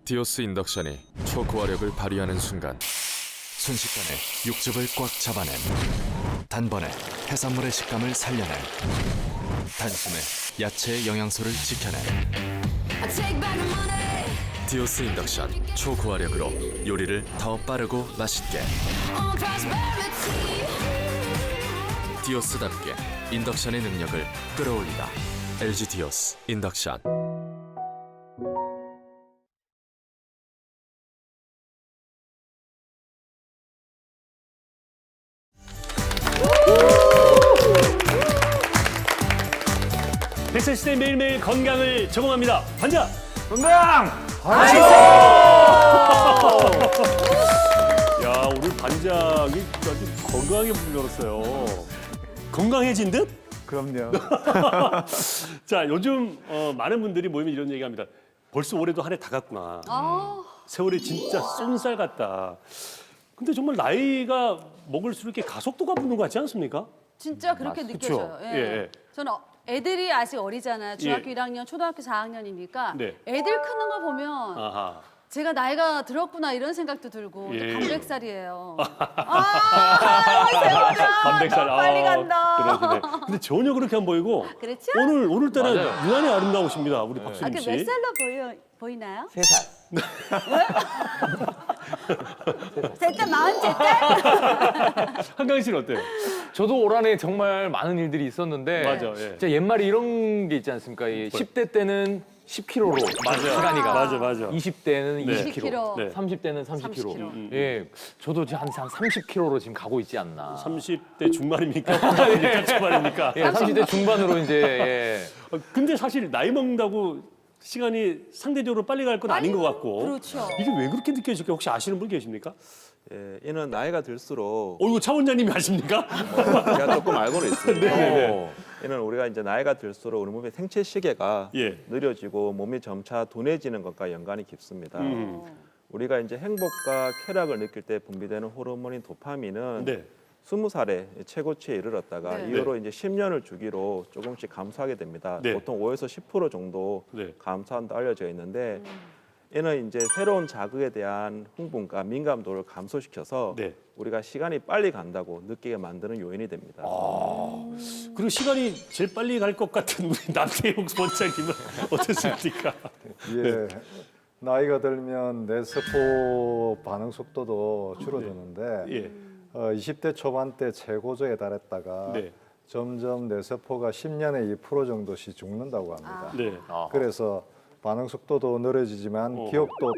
디오스 인덕션이 초고화력을 발휘하는 순간 순식간에 육즙을 꽉 잡아낸, 단번에 해산물의 식감을 살려낸, 단숨에 야채의 영양소를 지켜낸 디오스 인덕션 초고화력으로 요리를 더 빠르고 맛있게. 디오스답게 인덕션의 능력을 끌어올리다. LG 디오스 인덕션. 백세시대 매일매일 건강을 제공합니다. 반자! 건강! 야, 오늘 반장이 아주 건강하게 불렸어요. 건강해진 듯? 그럼요. 자, 요즘 많은 분들이 모이면 이런 얘기합니다. 벌써 올해도 한 해 다 갔구나. 세월이 진짜 쏜살 같다. 근데 정말 나이가 먹을수록 이렇게 가속도가 붙는 것 같지 않습니까? 진짜 그렇게 느껴져요. 그쵸? 예. 저는 애들이 아직 어리잖아요. 중학교 예. 1학년, 초등학교 4학년이니까 네. 애들 크는 거 보면 아하. 제가 나이가 들었구나 이런 생각도 들고 예. 감백살이에요. 반백살. 빨리 간다. 그러시네. 근데 전혀 그렇게 안 보이고 그렇죠? 오늘따라 유난히 아름다우십니다. 우리 박수림 그 씨. 몇 살로 보이나요? 3살. 셋째, 47살? 한강 씨는 어때요? 저도 올 한해 정말 많은 일들이 있었는데 맞아, 예. 진짜 옛말에 이런 게 있지 않습니까? 이 10대 때는 10kg로 맞아. 시간이가 맞아. 20대는 네. 20kg, 네. 30대는 30kg. 30kg. 예, 저도 지금 한 30kg로 지금 가고 있지 않나. 30대 중반입니까? 후반입니까? 초반입니까? 예, 30대 중반으로 이제 예. 근데 사실 나이 먹는다고 시간이 상대적으로 빨리 갈 건 아닌 것 같고. 그렇죠. 이게 왜 그렇게 느껴질까? 혹시 아시는 분 계십니까? 예, 이는 나이가 들수록 이거 차 원장님이 아십니까? 제가 조금 알고는 있습니다. 네네네. 이는 우리가 이제 나이가 들수록 우리 몸의 생체 시계가 예. 느려지고 몸이 점차 둔해지는 것과 연관이 깊습니다. 음. 우리가 이제 행복과 쾌락을 느낄 때 분비되는 호르몬인 도파민은 네. 20살에 최고치에 이르렀다가 네. 이후로 이제 10년을 주기로 조금씩 감소하게 됩니다. 네. 보통 5에서 10% 정도 네. 감소한다 알려져 있는데 이는 이제 새로운 자극에 대한 흥분과 민감도를 감소시켜서 네. 우리가 시간이 빨리 간다고 느끼게 만드는 요인이 됩니다. 그리고 시간이 제일 빨리 갈 것 같은 우리 남태용 원장님은 어떻습니까? 예. 나이가 들면 뇌세포 반응 속도도 줄어드는데 예. 20대 초반 때 최고조에 달했다가 네. 점점 뇌세포가 10년에 2% 정도씩 죽는다고 합니다. 네. 그래서 반응 속도도 느려지지만 기억도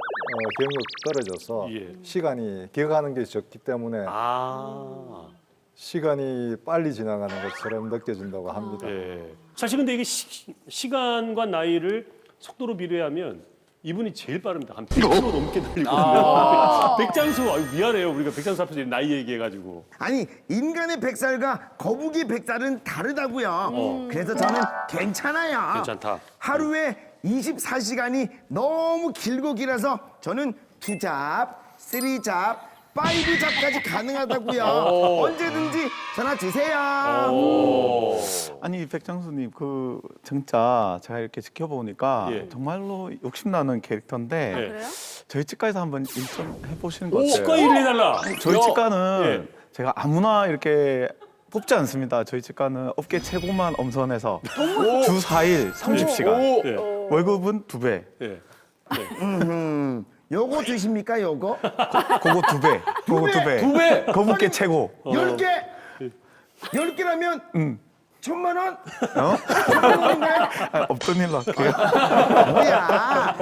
기억력 떨어져서 예. 시간이 기억하는 게 적기 때문에 아. 시간이 빨리 지나가는 것처럼 느껴진다고 합니다. 예. 사실 근데 이게 시간과 나이를 속도로 비례하면 이분이 제일 빠릅니다. 한 100km 넘게 달리거든요. 백장수, 아유, 미안해요. 우리가 백장수 앞에서 나이 얘기해가지고. 아니 인간의 백살과 거북이 백살은 다르다고요. 그래서 저는 괜찮아요. 괜찮다. 하루에 24시간이 너무 길고 길어서 저는 2잡, 3잡, 5잡까지 가능하다고요. 언제든지 전화 주세요. 아니 백장수님 그 진짜 제가 이렇게 지켜보니까 예. 정말로 욕심나는 캐릭터인데 네. 그래요? 저희 치과에서 한번 일 좀 해보시는 거 오, 어때요? 치과 일을 해달라. 저희 치과는 예. 제가 아무나 이렇게 뽑지 않습니다. 저희 치과는 업계 최고만 엄선해서 주 4일 30시간 예. 월급은 2배 예. 요거 주십니까 요거? 그거 2배 그거 2배 2배! 거북계 최고 10개? 10개라면 1,000만 원? 없던 일로 할게요. 뭐야?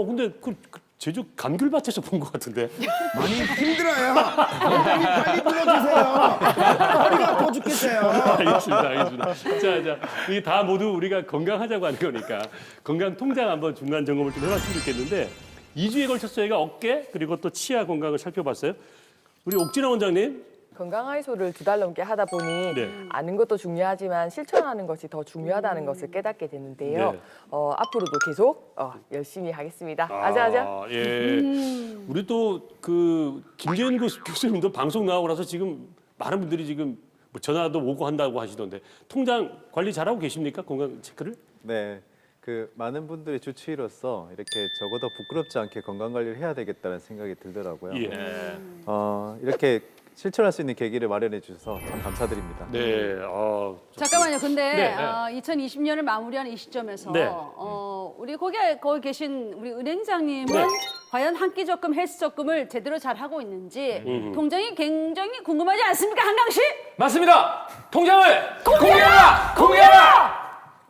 근데 그 제주 감귤밭에서 본 것 같은데. 많이 힘들어요. 빨리 불러주세요. 허리가 아파 죽겠어요. 알겠습니다. 자, 이게 다 모두 우리가 건강하자고 하는 거니까 건강 통장 한번 중간 점검을 좀 해봤으면 좋겠는데 2주에 걸쳐서 저희가 어깨 그리고 또 치아 건강을 살펴봤어요. 우리 옥진아 원장님. 건강 하이소를 2달 넘게 하다 보니 네. 아는 것도 중요하지만 실천하는 것이 더 중요하다는 것을 깨닫게 되는데요. 네. 앞으로도 계속 열심히 하겠습니다. 아자아자. 예. 우리 또 그 김재현 교수님도 방송 나오고 나서 지금 많은 분들이 지금 뭐 전화도 오고 한다고 하시던데 통장 관리 잘하고 계십니까? 건강 체크를? 네, 그 많은 분들이 주치의로서 이렇게 적어도 부끄럽지 않게 건강 관리를 해야 되겠다는 생각이 들더라고요. 예. 이렇게 실천할 수 있는 계기를 마련해 주셔서 참 감사드립니다. 네. 잠깐만요. 근데 네. 2020년을 마무리하는 이 시점에서 네. 우리 거기 계신 우리 은행장님은 네. 과연 한 끼 적금, 헬스 적금을 제대로 잘 하고 있는지 음. 통장이 굉장히 궁금하지 않습니까, 한강 씨? 맞습니다. 통장을 공개하라! 공개하라!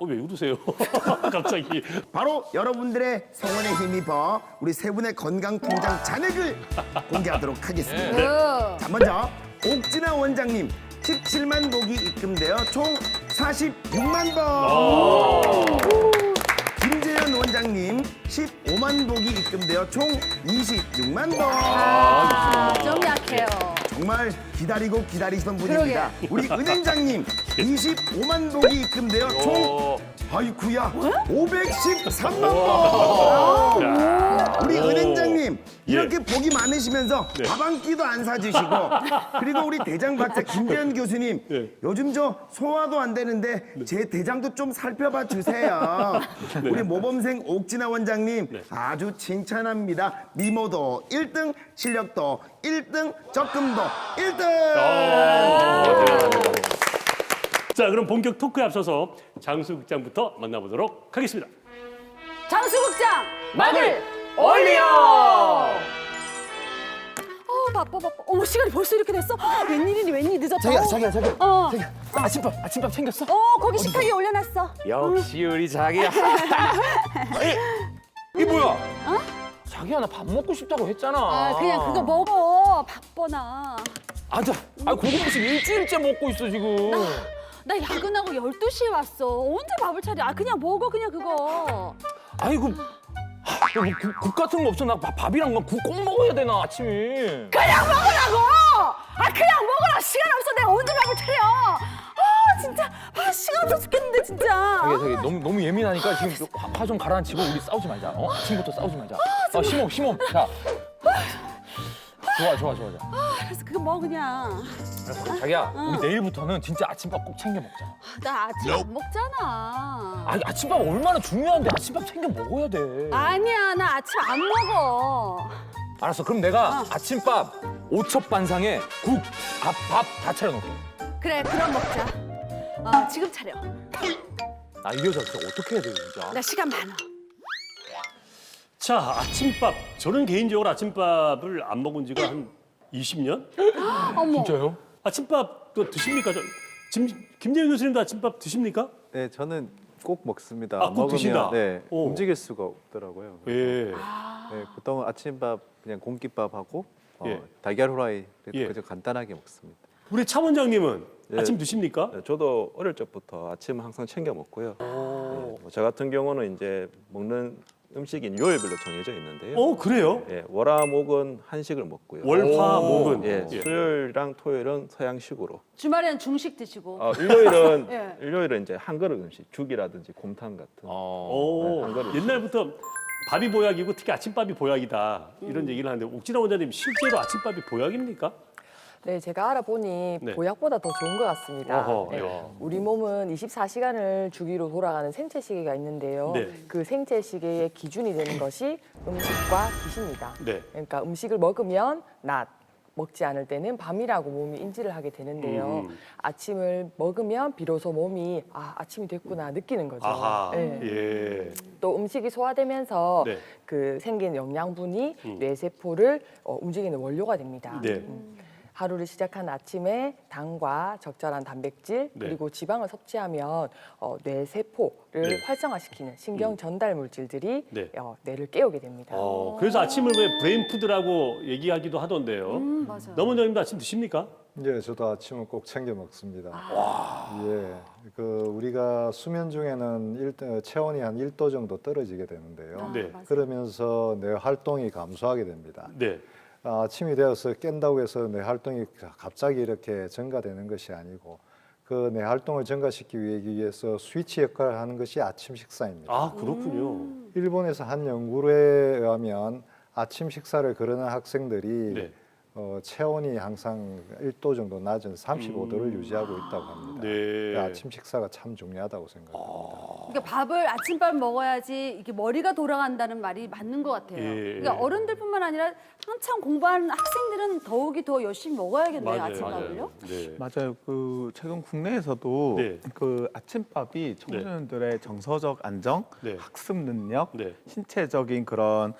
왜 웃으세요? 갑자기. 바로 여러분들의 성원에 힘입어 우리 세 분의 건강 통장 잔액을 공개하도록 하겠습니다. 자, 먼저 옥진아 원장님 17만 복이 입금되어 총 46만 번. 김재현 원장님 15만 복이 입금되어 총 26만 번. 좀 약해요. 정말 기다리고 기다리시던 분입니다. 우리 은행장님 25만 복이 입금되어 총 아이쿠야 513만 번. 우리 은행장님 이렇게 복이 많으시면서 밥 한 끼도 안 사주시고 그리고 우리 대장 박사 김재현 교수님 요즘 저 소화도 안 되는데 제 대장도 좀 살펴봐 주세요. 우리 모범생 옥진아 원장님 아주 칭찬합니다. 미모도 1등, 실력도 1등, 적금도 1등. 자, 그럼 본격 토크에 앞서서 장수 국장부터 만나보도록 하겠습니다. 장수국장 막을 올려! 바빠. 어머, 시간이 벌써 이렇게 됐어? 웬일이니, 웬일이 늦었다. 자기야. 아침밥 챙겼어? 거기 식탁 위에 올려놨어. 역시 우리 자기야. 이 뭐야? 자기야 나 밥 먹고 싶다고 했잖아. 그냥 그거 먹어. 바빠나. 앉아. 고기 음식 일주일째 먹고 있어 지금. 나 야근하고 12시에 왔어. 언제 밥을 차려? 그냥 먹어, 그냥 그거. 아이고. 국 같은 거 없어? 나 밥이랑 국 꼭 먹어야 되나 아침에. 그냥 먹으라고! 그냥 먹으라. 시간 없어. 내가 언제 밥을 차려? 진짜. 시간 없어 죽겠는데, 진짜. 자기 너무 예민하니까 지금 화 좀 가라앉히고 우리 싸우지 말자. 아침부터 싸우지 말자. 심호. 자. 좋아. 알았어, 그거 먹어, 그냥. 알았어. 자기야, 우리 내일부터는 진짜 아침밥 꼭 챙겨 먹자. 나 아침 안 먹잖아. 아침밥 얼마나 중요한데 아침밥 챙겨 먹어야 돼. 아니야, 나 아침 안 먹어. 알았어. 그럼 내가 아침밥 5첩 반상에 국, 밥 다 차려놓을게. 그래, 그럼 먹자. 지금 차려. 나 이 여자 진짜 어떻게 해야 돼, 진짜? 나 시간 많아. 자, 아침밥. 저는 개인적으로 아침밥을 안 먹은 지가 한 20년? 어머. 진짜요? 아침밥도 드십니까? 김재현 교수님도 아침밥 드십니까? 네, 저는 꼭 먹습니다. 꼭 먹으면 드신다? 네, 오. 움직일 수가 없더라고요. 예. 네, 보통 아침밥 그냥 공깃밥하고 예. 달걀 후라이 예. 그저 간단하게 먹습니다. 우리 차 원장님은 예. 아침 드십니까? 네, 저도 어릴 적부터 아침은 항상 챙겨 먹고요. 저 같은 경우는 이제 먹는 음식이 요일별로 정해져 있는데요. 그래요? 예, 월화목은 한식을 먹고요. 월화목은 예, 수요일이랑 토요일은 서양식으로. 주말에는 중식 드시고. 일요일은 예. 일요일은 이제 한 그릇 음식, 죽이라든지 곰탕 같은. 한 그릇. 옛날부터 밥이 보약이고 특히 아침밥이 보약이다 이런 얘기를 하는데 옥진아 원장님 실제로 아침밥이 보약입니까? 네, 제가 알아보니 네. 보약보다 더 좋은 것 같습니다. 어허, 네, 야. 우리 몸은 24시간을 주기로 돌아가는 생체 시계가 있는데요. 네. 그 생체 시계의 기준이 되는 것이 음식과 기십니다. 네. 그러니까 음식을 먹으면 낮, 먹지 않을 때는 밤이라고 몸이 인지를 하게 되는데요. 아침을 먹으면 비로소 몸이 아침이 됐구나 느끼는 거죠. 아하. 네. 예. 또 음식이 소화되면서 네. 그 생긴 영양분이 뇌세포를 움직이는 원료가 됩니다. 네. 하루를 시작한 아침에 당과 적절한 단백질 네. 그리고 지방을 섭취하면 뇌세포를 네. 활성화시키는 신경 전달 물질들이 네. 뇌를 깨우게 됩니다. 그래서 아침을 왜 브레인푸드라고 얘기하기도 하던데요. 맞아요. 남 원장님도 아침 드십니까? 예, 저도 아침은 꼭 챙겨 먹습니다. 예, 우리가 수면 중에는 체온이 한 1도 정도 떨어지게 되는데요. 네. 그러면서 내 활동이 감소하게 됩니다. 네. 아침이 되어서 깬다고 해서 내 활동이 갑자기 이렇게 증가되는 것이 아니고 그 내 활동을 증가시키기 위해서 스위치 역할을 하는 것이 아침 식사입니다. 아, 그렇군요. 일본에서 한 연구에 의하면 아침 식사를 거르는 학생들이 네. 체온이 항상 1도 정도 낮은 35도를 유지하고 있다고 합니다. 네. 아침 식사가 참 중요하다고 생각합니다. 그러니까 밥을 아침밥 먹어야지 이게 머리가 돌아간다는 말이 맞는 것 같아요. 예. 그러니까 어른들뿐만 아니라 한참 공부하는 학생들은 더욱이 더 열심히 먹어야겠네요. 아침밥을요. 네. 맞아요. 그 최근 국내에서도 네. 그 아침밥이 청소년들의 정서적 안정, 네. 학습 능력, 네. 신체적인 그런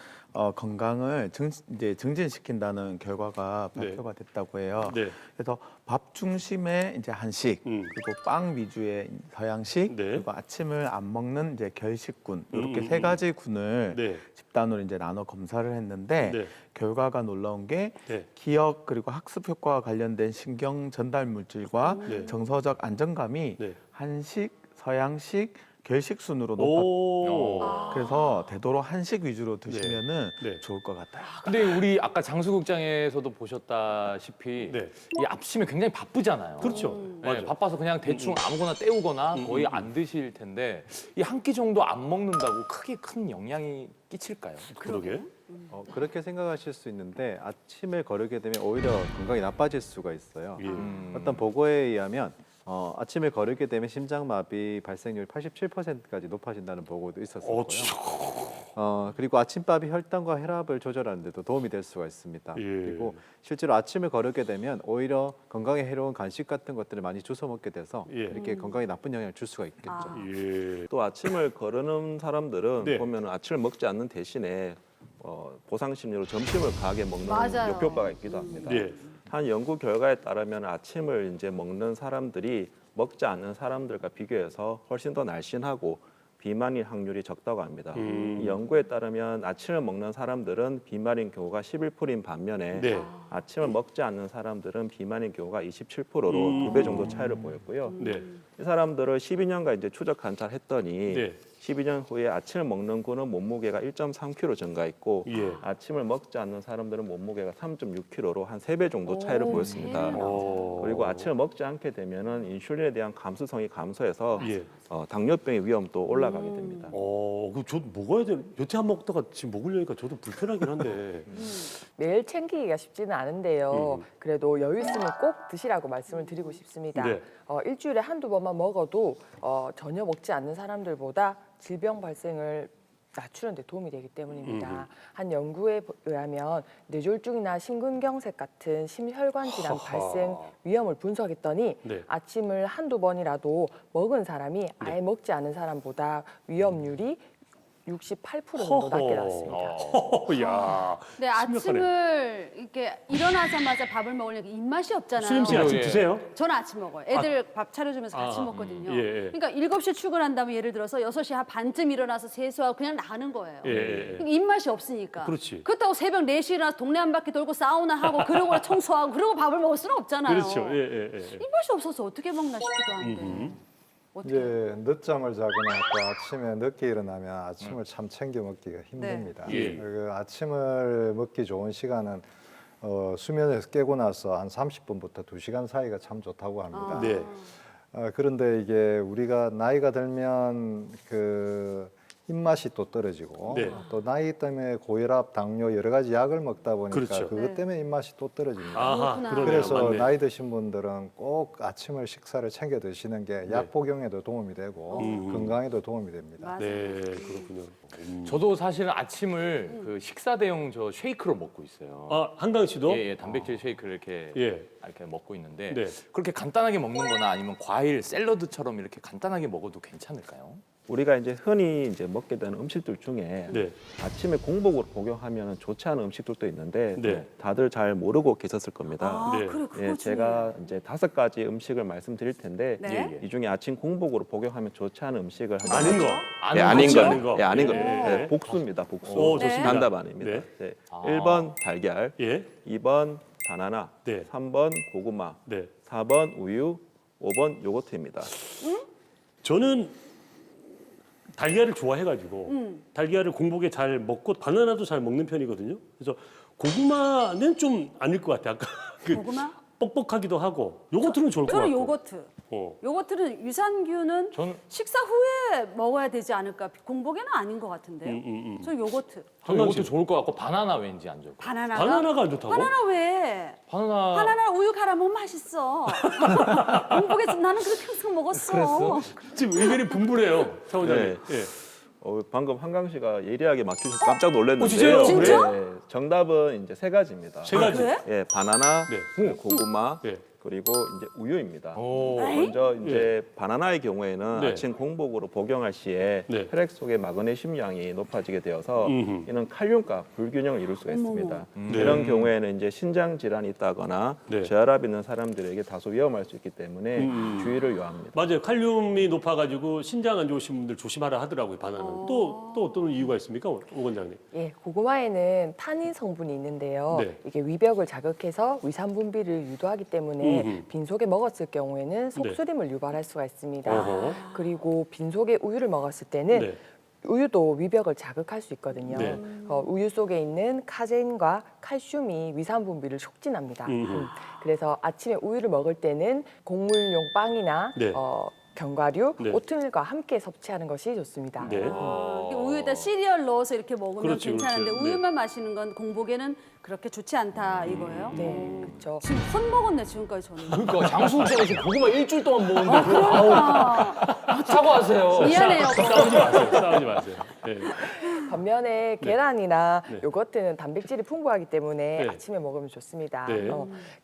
건강을 이제 증진시킨다는 결과가 네. 발표가 됐다고 해요. 네. 그래서 밥 중심의 이제 한식, 그리고 빵 위주의 서양식, 네. 그리고 아침을 안 먹는 이제 결식군 이렇게 음. 세 가지 군을 네. 집단으로 이제 나눠 검사를 했는데 네. 결과가 놀라운 게 네. 기억 그리고 학습 효과와 관련된 신경 전달 물질과 네. 정서적 안정감이 네. 한식, 서양식, 결식 순으로 높았. 오. 그래서 되도록 한식 위주로 드시면은 네. 좋을 것 같아요. 근데 우리 아까 장수국장에서도 보셨다시피 네. 이 아침에 굉장히 바쁘잖아요. 그렇죠. 네, 맞아. 바빠서 그냥 대충 아무거나 때우거나 거의 안 드실 텐데 이 한 끼 정도 안 먹는다고 크게 큰 영향이 끼칠까요? 그러게. 그렇게 생각하실 수 있는데 아침을 거르게 되면 오히려 건강이 나빠질 수가 있어요. 예. 어떤 보고에 의하면 아침을 거르게 되면 심장마비 발생률이 87%까지 높아진다는 보고도 있었었고요. 그리고 아침밥이 혈당과 혈압을 조절하는 데도 도움이 될 수가 있습니다. 예. 그리고 실제로 아침을 거르게 되면 오히려 건강에 해로운 간식 같은 것들을 많이 주워 먹게 돼서 예. 이렇게 건강에 나쁜 영향을 줄 수가 있겠죠. 예. 또 아침을 거르는 사람들은 네. 보면 아침을 먹지 않는 대신에 보상 심리로 점심을 과하게 먹는 맞아요. 역효과가 있기도 합니다. 네. 한 연구 결과에 따르면 아침을 이제 먹는 사람들이 먹지 않는 사람들과 비교해서 훨씬 더 날씬하고 비만일 확률이 적다고 합니다. 이 연구에 따르면 아침을 먹는 사람들은 비만인 경우가 11%인 반면에 네. 아침을 먹지 않는 사람들은 비만인 경우가 27%로 2배 정도 차이를 보였고요. 네. 이 사람들을 12년간 이제 추적 관찰했더니 네. 12년 후에 아침을 먹는 군은 몸무게가 1.3kg 증가했고 예. 아침을 먹지 않는 사람들은 몸무게가 3.6kg로 한 3배 정도 차이를 보였습니다. 오. 그리고 아침을 먹지 않게 되면은 인슐린에 대한 감수성이 감소해서 예. 당뇨병의 위험도 올라가게 됩니다. 저 먹어야 돼. 여태 안 먹다가 지금 먹으려니까 저도 불편하긴 한데. 매일 챙기기가 쉽지는 않은데요. 그래도 여유 있으면 꼭 드시라고 말씀을 드리고 싶습니다. 네. 일주일에 한두 번만 먹어도 전혀 먹지 않는 사람들보다 질병 발생을 낮추는 데 도움이 되기 때문입니다. 한 연구에 의하면 뇌졸중이나 심근경색 같은 심혈관 질환 하하. 발생 위험을 분석했더니 네. 아침을 한두 번이라도 먹은 사람이 아예 먹지 않은 사람보다 위험률이 68% 정도 낮게 나왔습니다. 야. 근데 아침을 이렇게 일어나자마자 밥을 먹으려니까 입맛이 없잖아요. 수림 씨 아침 예. 드세요? 저는 아침 먹어요. 애들 밥 차려주면서 같이 먹거든요. 예, 예. 그러니까 7시에 출근한다면 예를 들어서 6시 한 반쯤 일어나서 세수하고 그냥 나가는 거예요. 예. 그러니까 입맛이 없으니까. 그렇지. 그렇다고 새벽 4시에 일어나서 동네 한 바퀴 돌고 사우나하고 그러고 청소하고 그러고 밥을 먹을 수는 없잖아요. 그렇죠. 예. 입맛이 없어서 어떻게 먹나 싶기도 한데. 어떻게? 이제 늦잠을 자거나 또 아침에 늦게 일어나면 아침을 참 챙겨 먹기가 힘듭니다. 예. 그 아침을 먹기 좋은 시간은 수면에서 깨고 나서 한 30분부터 2시간 사이가 참 좋다고 합니다. 네. 그런데 이게 우리가 나이가 들면 그 입맛이 또 떨어지고 네. 또 나이 때문에 고혈압, 당뇨 여러 가지 약을 먹다 보니까 그렇죠. 그것 네. 때문에 입맛이 또 떨어집니다. 아하. 그렇구나. 그러네요. 그래서 맞네. 나이 드신 분들은 꼭 아침을 식사를 챙겨 드시는 게 약 복용에도 도움이 되고 건강에도 도움이 됩니다. 맞아요. 네, 그렇군요. 저도 사실은 아침을 그 식사 대용 저 쉐이크로 먹고 있어요. 한강 씨도? 예, 단백질 쉐이크를 이렇게 이렇게 먹고 있는데 네. 그렇게 간단하게 먹는거나 아니면 과일 샐러드처럼 이렇게 간단하게 먹어도 괜찮을까요? 우리가 이제 흔히 이제 먹게 되는 음식들 중에 네. 아침에 공복으로 복용하면 좋지 않은 음식들도 있는데 네. 다들 잘 모르고 계셨을 겁니다. 네. 그래 그거 예, 제가 이제 5가지 음식을 말씀드릴 텐데 네. 이 중에 아침 공복으로 복용하면 좋지 않은 음식을 한번 아닌 거. 예, 아닌 좋지 거. 않은 거. 예, 아닌 거. 네. 예, 복수입니다. 복수. 좋습니다. 단답 아닙니다. 네. 네. 1번 달걀, 예. 2번 바나나, 네. 3번 고구마, 네. 4번 우유, 5번 요거트입니다. 저는 달걀을 좋아해가지고 달걀을 공복에 잘 먹고 바나나도 잘 먹는 편이거든요. 그래서 고구마는 좀 아닐 것 같아요. 아까 고구마? 뻑뻑하기도 하고 요거트는 좋을 것 저는 같고. 요거트. 어. 요거트는 유산균은 전 식사 후에 먹어야 되지 않을까? 공복에는 아닌 것 같은데요. 저 요거트. 저 이것도 좋을 것 같고 바나나 왠지 안 좋고. 바나나가? 바나나가 안 좋다고? 바나나 왜? 바나나 우유 갈아 먹으면 맛있어. 공복에서 나는 그렇게 항상 먹었어. 그랬어? 지금 의견이 분분해요, 사원장님. 네. 예. 방금 한강 씨가 예리하게 맞추셔서 깜짝 놀랐는데요. 진짜요? 진짜? 네, 정답은 이제 세 가지입니다. 세 가지. 그래? 예, 바나나, 네. 고구마, 네. 그리고 이제 우유입니다. 오. 먼저 이제 바나나의 경우에는 네. 아침 공복으로 복용할 시에 네. 혈액 속의 마그네슘량이 높아지게 되어서 음흠. 이는 칼륨과 불균형을 이룰 수가 있습니다. 네. 이런 경우에는 이제 신장 질환이 있다거나 네. 저혈압 있는 사람들에게 다소 위험할 수 있기 때문에 주의를 요합니다. 맞아요. 칼륨이 높아가지고 신장 안 좋으신 분들 조심하라 하더라고요, 바나나는. 또 어떤 이유가 있습니까, 오 원장님? 예, 고구마에는 타닌 성분이 있는데요. 네. 이게 위벽을 자극해서 위산 분비를 유도하기 때문에 음흠. 빈속에 먹었을 경우에는 속쓰림을 유발할 수가 있습니다. 어허. 그리고 빈속에 우유를 먹었을 때는 네. 우유도 위벽을 자극할 수 있거든요. 네. 우유 속에 있는 카제인과 칼슘이 위산 분비를 촉진합니다. 그래서 아침에 우유를 먹을 때는 곡물용 빵이나 네. 견과류, 네. 오트밀과 함께 섭취하는 것이 좋습니다. 네. 이게 우유에다 시리얼 넣어서 이렇게 먹으면 그렇지, 괜찮은데 그렇지. 네. 우유만 마시는 건 공복에는 그렇게 좋지 않다 이거예요? 네, 그렇죠. 지금 선 먹었네 지금까지 저는. 그러니까 장수욱 씨가 지금 고구마 일주일 동안 먹었는데 그러니까. 사과하세요. 미안해요. 싸우지 마세요. 싸우지 마세요. 네. 반면에 계란이나 네. 요거트는 단백질이 풍부하기 때문에 네. 아침에 먹으면 좋습니다. 네.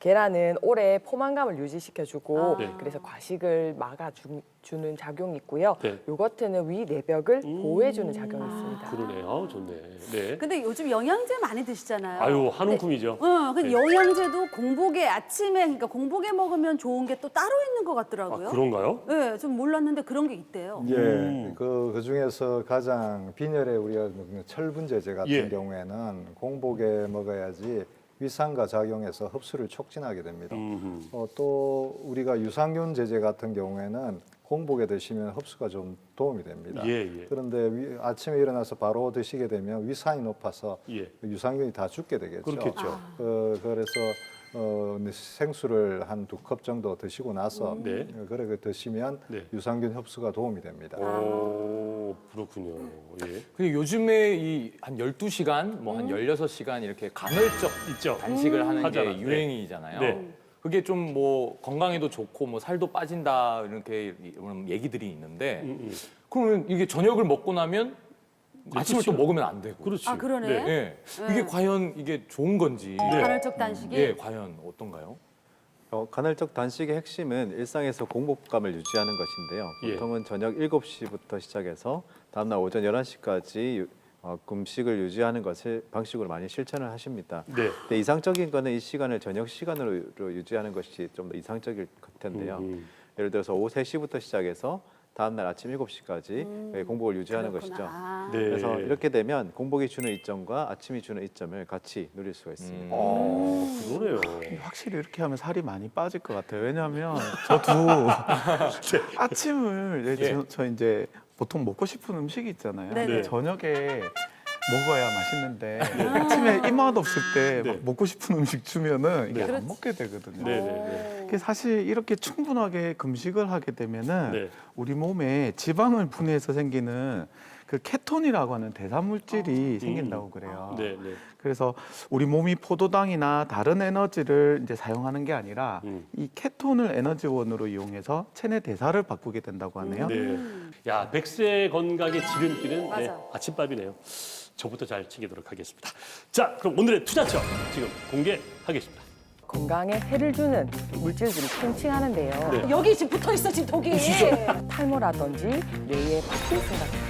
계란은 오래 포만감을 유지시켜주고 아. 그래서 과식을 막아주는 작용이 있고요. 네. 요거트는 위 내벽을 보호해주는 작용이 있습니다. 그러네요. 아우, 좋네. 네. 근데 요즘 영양제 많이 드시잖아요. 아유, 한 움큼이죠. 근데 네. 영양제도 공복에 아침에 그러니까 공복에 먹으면 좋은 게 또 따로 있는 것 아, 같더라고요. 그런가요? 네, 좀 몰랐는데 그런 게 있대요. 예, 그 중에서 가장 빈혈에 우리가 먹는 철분제제 같은 예. 경우에는 공복에 먹어야지 위산과 작용해서 흡수를 촉진하게 됩니다. 또 우리가 유산균 제제 같은 경우에는 공복에 드시면 흡수가 좀 도움이 됩니다. 예, 예. 그런데 아침에 일어나서 바로 드시게 되면 위산이 높아서 예. 유산균이 다 죽게 되겠죠. 그렇겠죠. 그래서 생수를 한 2컵 정도 드시고 나서 네. 그렇게 드시면 네. 유산균 흡수가 도움이 됩니다. 오, 그렇군요. 예. 그리고 요즘에 이 한 12시간, 뭐 한 16시간 이렇게 간헐적 있죠. 단식을 하는 하잖아. 게 유행이잖아요. 네. 그게 좀 뭐 건강에도 좋고 뭐 살도 빠진다 이렇게 이런 얘기들이 있는데 그러면 이게 저녁을 먹고 나면 아침을 또 먹으면 안 되고. 그렇지. 아, 그러네. 네. 예. 이게 과연 이게 좋은 건지. 간헐적 단식이. 예, 과연 어떤가요? 간헐적 단식의 핵심은 일상에서 공복감을 유지하는 것인데요. 예. 보통은 저녁 7시부터 시작해서 다음날 오전 11시까지 금식을 유지하는 것을 방식으로 많이 실천을 하십니다. 네. 근데 이상적인 거는 이 시간을 저녁 시간으로 유지하는 것이 좀 더 이상적일 텐데요. 예를 들어서 오후 3시부터 시작해서 다음날 아침 7시까지 공복을 유지하는 것이죠. 아. 네. 그래서 이렇게 되면 공복이 주는 이점과 아침이 주는 이점을 같이 누릴 수가 있습니다. 그러네요. 확실히 이렇게 하면 살이 많이 빠질 것 같아요. 왜냐하면 저도 아침을 예. 저 이제 보통 먹고 싶은 음식이 있잖아요. 네네. 저녁에 먹어야 맛있는데 아침에 입맛 없을 때 네. 막 먹고 싶은 음식 주면은 이게 그렇지. 안 먹게 되거든요. 네네네. 그게 사실 이렇게 충분하게 금식을 하게 되면은 네. 우리 몸에 지방을 분해해서 생기는 그 케톤이라고 하는 대사물질이 생긴다고 그래요. 네, 네. 그래서 우리 몸이 포도당이나 다른 에너지를 이제 사용하는 게 아니라 이 케톤을 에너지원으로 이용해서 체내 대사를 바꾸게 된다고 하네요. 네. 야, 100세 건강의 지름길은 네, 맞아. 아침밥이네요. 저부터 잘 챙기도록 하겠습니다. 자, 그럼 오늘의 투자처 지금 공개하겠습니다. 건강에 해를 주는 물질들을 통칭하는데요. 네. 여기 지금 붙어 있어 지금 독이. 탈모라든지 뇌의 파킨슨 같은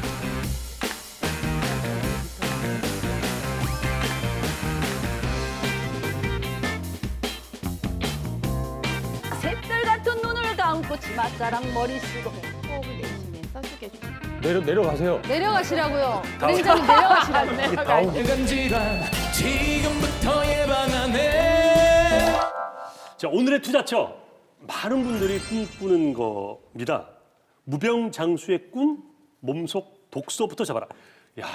새들 같은 눈을 감고 치맛자랑 머리 쓰고 호흡을 내쉬면서 숙여주고 내려가세요. 내려가시라고요. 굉장히 내려가시라고요. 간지간 지금부터 예방하네. 자, 오늘의 투자처 많은 분들이 꿈꾸는 겁니다. 무병장수의 꿈, 몸속 독소부터 잡아라. 야,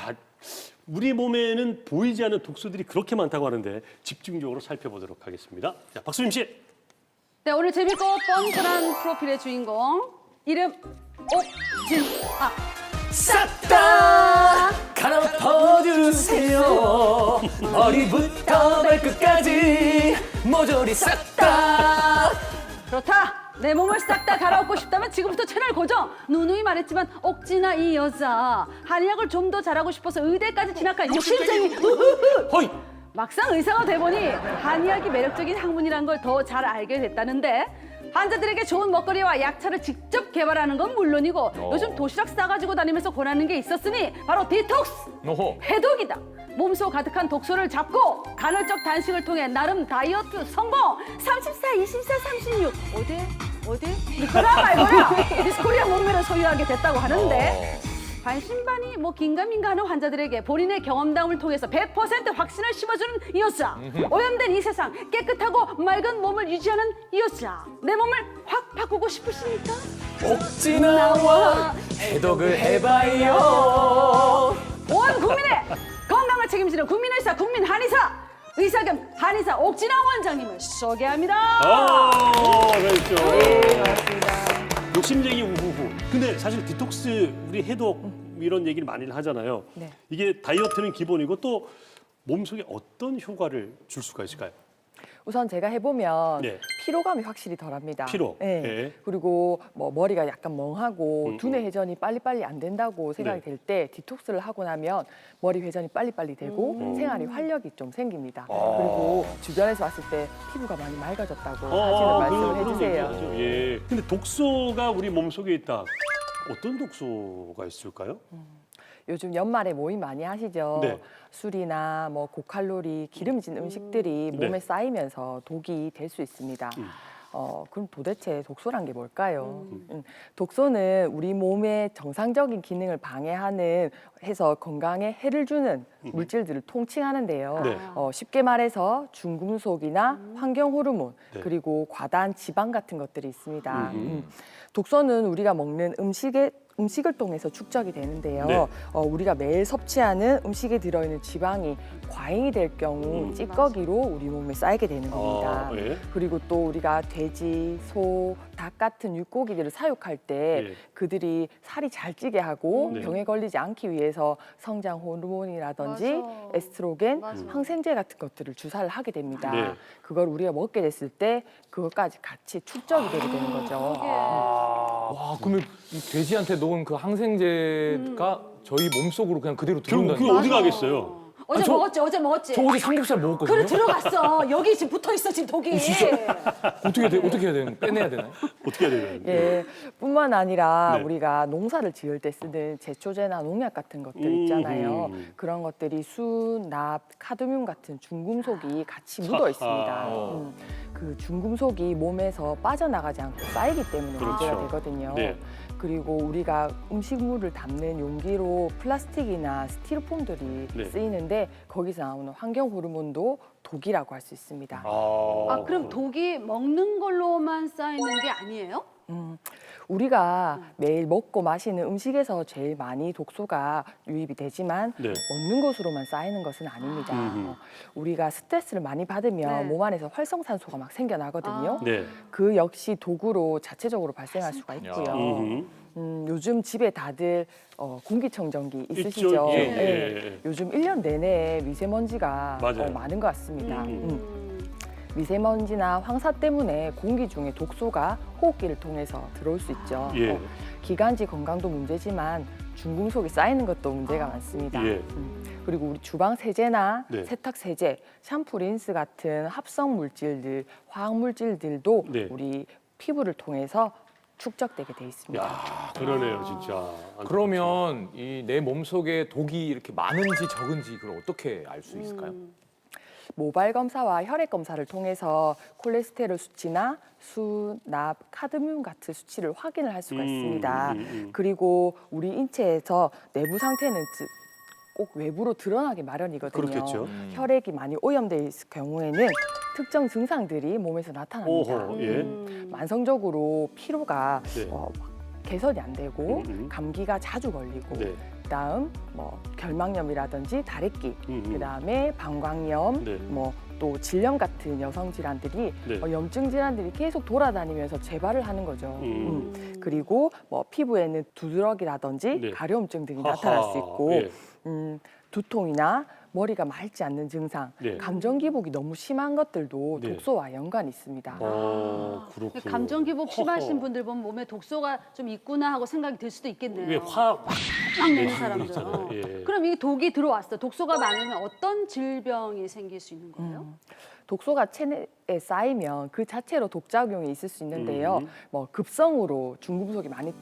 우리 몸에는 보이지 않는 독소들이 그렇게 많다고 하는데 집중적으로 살펴보도록 하겠습니다. 자, 박수림 씨. 네, 오늘 재밌고 뻔뻔한 프로필의 주인공 이름 옥진아. 싹다 갈아엎어주세요. 머리부터 발끝까지 모조리 싹다. 그렇다. 내 몸을 싹 다 갈아엎고 싶다면 지금부터 채널 고정. 누누이 말했지만 옥진아 이 여자 한의학을 좀 더 잘하고 싶어서 의대까지 진학한 욕심쟁이. 허이. 막상 의사가 돼보니 한의학이 매력적인 학문이란 걸 더 잘 알게 됐다는데 환자들에게 좋은 먹거리와 약차를 직접 개발하는 건 물론이고 요즘 도시락 싸가지고 다니면서 권하는 게 있었으니 바로 디톡스! 오호. 해독이다! 몸속 가득한 독소를 잡고 간헐적 단식을 통해 나름 다이어트 성공! 34, 24, 36 어디? 이거나 말거나 미스코리아 몸매를 소유하게 됐다고 하는데 반신반의 긴가민가하는 환자들에게 본인의 경험담을 통해서 100% 확신을 심어주는 이 여자. 오염된 이 세상 깨끗하고 맑은 몸을 유지하는 이 여자. 내 몸을 확 바꾸고 싶으십니까? 옥진아와 해독을 해봐요. 온 국민의 건강을 책임지는 국민의사 국민한의사 의사 겸 한의사 옥진아 원장님을 소개합니다. 그렇죠. 욕심쟁이 우후후. 근데 사실 디톡스 우리 해독 이런 얘기를 많이 하잖아요. 네. 이게 다이어트는 기본이고 또 몸속에 어떤 효과를 줄 수가 있을까요? 우선 제가 해보면 네. 피로감이 확실히 덜합니다. 피로. 네. 예. 그리고 머리가 약간 멍하고 두뇌 회전이 빨리빨리 안 된다고 생각이 네. 될 때 디톡스를 하고 나면 머리 회전이 빨리빨리 되고 생활에 활력이 좀 생깁니다. 그리고 주변에서 봤을 때 피부가 많이 맑아졌다고 하시는 말씀을 해주세요. 얘기하죠. 예. 근데 독소가 우리 몸속에 있다. 어떤 독소가 있을까요? 요즘 연말에 모임 많이 하시죠. 네. 술이나 고칼로리, 기름진 음식들이 몸에 네. 쌓이면서 독이 될 수 있습니다. 그럼 도대체 독소란 게 뭘까요? 독소는 우리 몸의 정상적인 기능을 방해하는 해서 건강에 해를 주는 물질들을 통칭하는데요. 네. 쉽게 말해서 중금속이나 환경 호르몬 네. 그리고 과다한 지방 같은 것들이 있습니다. 독소는 우리가 먹는 음식을 통해서 축적이 되는데요. 네. 우리가 매일 섭취하는 음식에 들어있는 지방이 과잉이 될 경우 찌꺼기로 우리 몸에 쌓이게 되는 겁니다. 예. 그리고 또 우리가 돼지, 소, 닭 같은 육고기들을 사육할 때 예. 그들이 살이 잘 찌게 하고 네. 병에 걸리지 않기 위해서 성장 호르몬이라든지 맞아. 에스트로겐, 맞아. 항생제 같은 것들을 주사를 하게 됩니다. 네. 그걸 우리가 먹게 됐을 때 그것까지 같이 축적이 되게 되는 거죠. 와, 그러면 이 돼지한테 놓은 그 항생제가 저희 몸속으로 그냥 그대로 그럼 들어온다는 그게 어디 가겠어요? 어제 저- 먹었지. 저 어제 삼겹살 먹었거든요. 그래 들어갔어. 여기 지금 붙어 있어 지금 독이. 어떻게 해야 되는? 빼내야 되나요? 어떻게 해야 되나요? 예, 뿐만 아니라 네. 우리가 농사를 지을 때 쓰는 제초제나 농약 같은 것들 있잖아요. 그런 것들이 수, 납, 카드뮴 같은 중금속이 같이 묻어 있습니다. 그 중금속이 몸에서 빠져나가지 않고 쌓이기 때문에 문제가 그렇죠. 되거든요. 네. 그리고 우리가 음식물을 담는 용기로 플라스틱이나 스티로폼들이 네. 쓰이는데 거기서 나오는 환경 호르몬도 독이라고 할 수 있습니다. 아 그럼 독이 먹는 걸로만 쌓이는 게 아니에요? 우리가 매일 먹고 마시는 음식에서 제일 많이 독소가 유입이 되지만 네. 먹는 것으로만 쌓이는 것은 아닙니다. 우리가 스트레스를 많이 받으면 네. 몸 안에서 활성산소가 막 생겨나거든요. 네. 그 역시 독으로 자체적으로 발생할 수가 있고요. 요즘 집에 다들 공기청정기 있으시죠? 있죠. 예, 네. 예. 요즘 1년 내내 미세먼지가 맞아요. 많은 것 같습니다. 미세먼지나 황사 때문에 공기 중에 독소가 호흡기를 통해서 들어올 수 있죠. 예. 기관지 건강도 문제지만 중금속이 쌓이는 것도 문제가 많습니다. 예. 그리고 우리 주방 세제나 네. 세탁 세제, 샴푸, 린스 같은 합성 물질들, 화학 물질들도 네. 우리 피부를 통해서 축적되게 돼 있습니다. 야, 그러네요, 진짜. 그러면 이 내 몸속에 독이 이렇게 많은지 적은지 그걸 어떻게 알 수 있을까요? 모발 검사와 혈액 검사를 통해서 콜레스테롤 수치나 수, 납, 카드뮴 같은 수치를 확인을 할 수가 있습니다. 그리고 우리 인체에서 내부 상태는 꼭 외부로 드러나기 마련이거든요. 그렇겠죠. 혈액이 많이 오염돼 있을 경우에는 특정 증상들이 몸에서 나타납니다. 오호, 예. 만성적으로 피로가 네. 개선이 안 되고 감기가 자주 걸리고 네. 그다음 결막염이라든지 다래끼, 그다음에 방광염, 네. 또 질염 같은 여성 질환들이 네. 염증 질환들이 계속 돌아다니면서 재발을 하는 거죠. 그리고 뭐 피부에는 두드러기라든지 네. 가려움증 등이 하하, 나타날 수 있고 예. 두통이나 머리가 맑지 않는 증상, 네. 감정 기복이 너무 심한 것들도 네. 독소와 연관이 있습니다. 그렇군요. 감정 기복 심하신 허허. 분들 보면 몸에 독소가 좀 있구나 하고 생각이 들 수도 있겠네요. 왜 막 막 내는 내시는 사람들. 분 있잖아요. 예. 그럼 이 독이 들어왔어. 독소가 많으면 어떤 질병이 생길 수 있는 거예요? 독소가 체내에 쌓이면 그 자체로 독작용이 있을 수 있는데요. 뭐 급성으로 중금속이 많이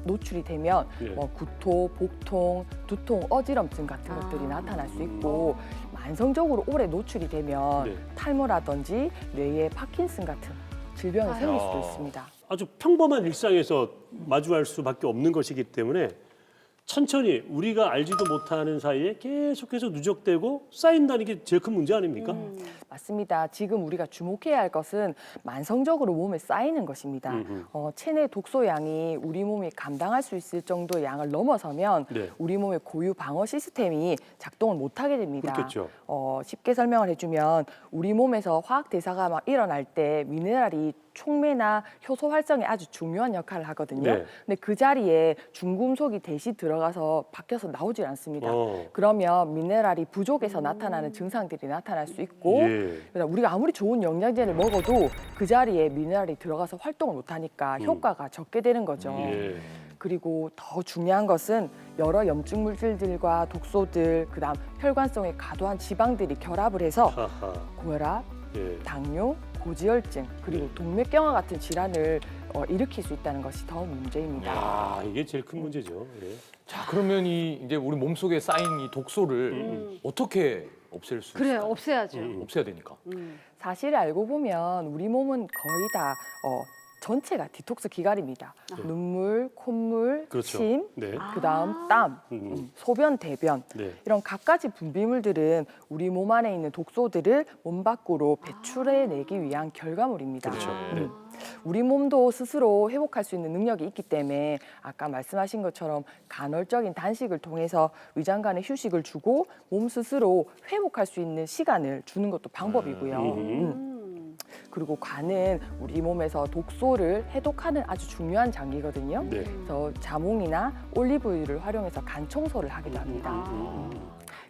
노출이 되면 네. 뭐 구토, 복통, 두통, 어지럼증 같은 것들이 나타날 수 있고 만성적으로 오래 노출이 되면 네. 탈모라든지 뇌에 파킨슨 같은 질병이 생길 수도 있습니다. 아주 평범한 일상에서 마주할 수밖에 없는 것이기 때문에 천천히 우리가 알지도 못하는 사이에 계속해서 누적되고 쌓인다는 게 제일 큰 문제 아닙니까? 맞습니다. 지금 우리가 주목해야 할 것은 만성적으로 몸에 쌓이는 것입니다. 체내 독소 양이 우리 몸이 감당할 수 있을 정도의 양을 넘어서면 네. 우리 몸의 고유 방어 시스템이 작동을 못하게 됩니다. 그렇겠죠. 쉽게 설명을 해주면 우리 몸에서 화학 대사가 막 일어날 때 미네랄이 촉매나 효소 활성에 아주 중요한 역할을 하거든요. 네. 근데 그 자리에 중금속이 대시 들어가서 바뀌어서 나오질 않습니다. 그러면 미네랄이 부족해서 나타나는 증상들이 나타날 수 있고 예. 그다음 우리가 아무리 좋은 영양제를 먹어도 그 자리에 미네랄이 들어가서 활동을 못하니까 효과가 적게 되는 거죠. 예. 그리고 더 중요한 것은 여러 염증 물질들과 독소들, 그다음 혈관성의 과도한 지방들이 결합을 해서 하하. 고혈압, 예. 당뇨, 고지혈증, 그리고 동맥경화 같은 질환을 일으킬 수 있다는 것이 더 문제입니다. 아, 이게 제일 큰 문제죠. 예. 자, 그러면 이제 우리 몸속에 쌓인 이 독소를 어떻게 없앨 수 그래, 있을까요? 없애야죠. 없애야 되니까. 사실 알고 보면 우리 몸은 거의 다 전체가 디톡스 기관입니다. 눈물, 콧물, 그렇죠. 침, 네. 그다음 땀, 소변, 대변 네. 이런 갖가지 분비물들은 우리 몸 안에 있는 독소들을 몸 밖으로 배출해내기 위한 결과물입니다. 그렇죠. 네. 우리 몸도 스스로 회복할 수 있는 능력이 있기 때문에 아까 말씀하신 것처럼 간헐적인 단식을 통해서 위장관에 휴식을 주고 몸 스스로 회복할 수 있는 시간을 주는 것도 방법이고요. 그리고 간은 우리 몸에서 독소를 해독하는 아주 중요한 장기거든요. 네. 그래서 자몽이나 올리브유를 활용해서 간 청소를 하기도 합니다.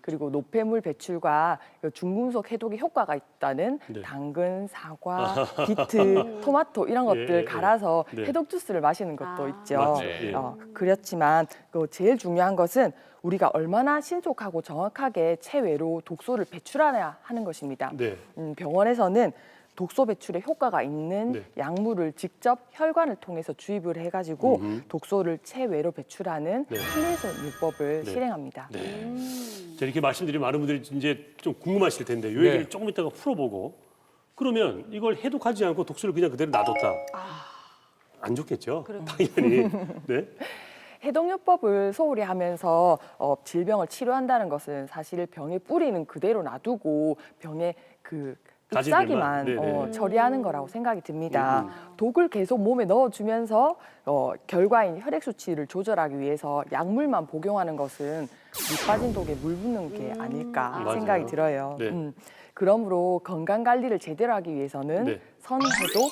그리고 노폐물 배출과 중금속 해독에 효과가 있다는 네. 당근, 사과, 비트, 토마토 이런 것들 예. 갈아서 네. 해독 주스를 마시는 것도 있죠. 맞죠. 예. 그렇지만 제일 중요한 것은 우리가 얼마나 신속하고 정확하게 체외로 독소를 배출하냐 하는 것입니다. 네. 병원에서는 독소 배출에 효과가 있는 네. 약물을 직접 혈관을 통해서 주입을 해가지고 독소를 체외로 배출하는 네. 킬레이션 요법을 네. 실행합니다. 네. 자, 이렇게 말씀드리면 많은 분들이 이제 좀 궁금하실 텐데 이 얘기를 네. 조금 이따가 풀어보고 그러면 이걸 해독하지 않고 독소를 그냥 그대로 놔뒀다. 안 좋겠죠. 당연히. 네. 해독요법을 소홀히 하면서 질병을 치료한다는 것은 사실 병의 뿌리는 그대로 놔두고 병의 잎사귀만 네네. 처리하는 거라고 생각이 듭니다. 독을 계속 몸에 넣어주면서 결과인 혈액 수치를 조절하기 위해서 약물만 복용하는 것은 밑 빠진 독에 물 붓는 게 아닐까 맞아요. 생각이 들어요. 네. 그러므로 건강 관리를 제대로 하기 위해서는 네. 선해독,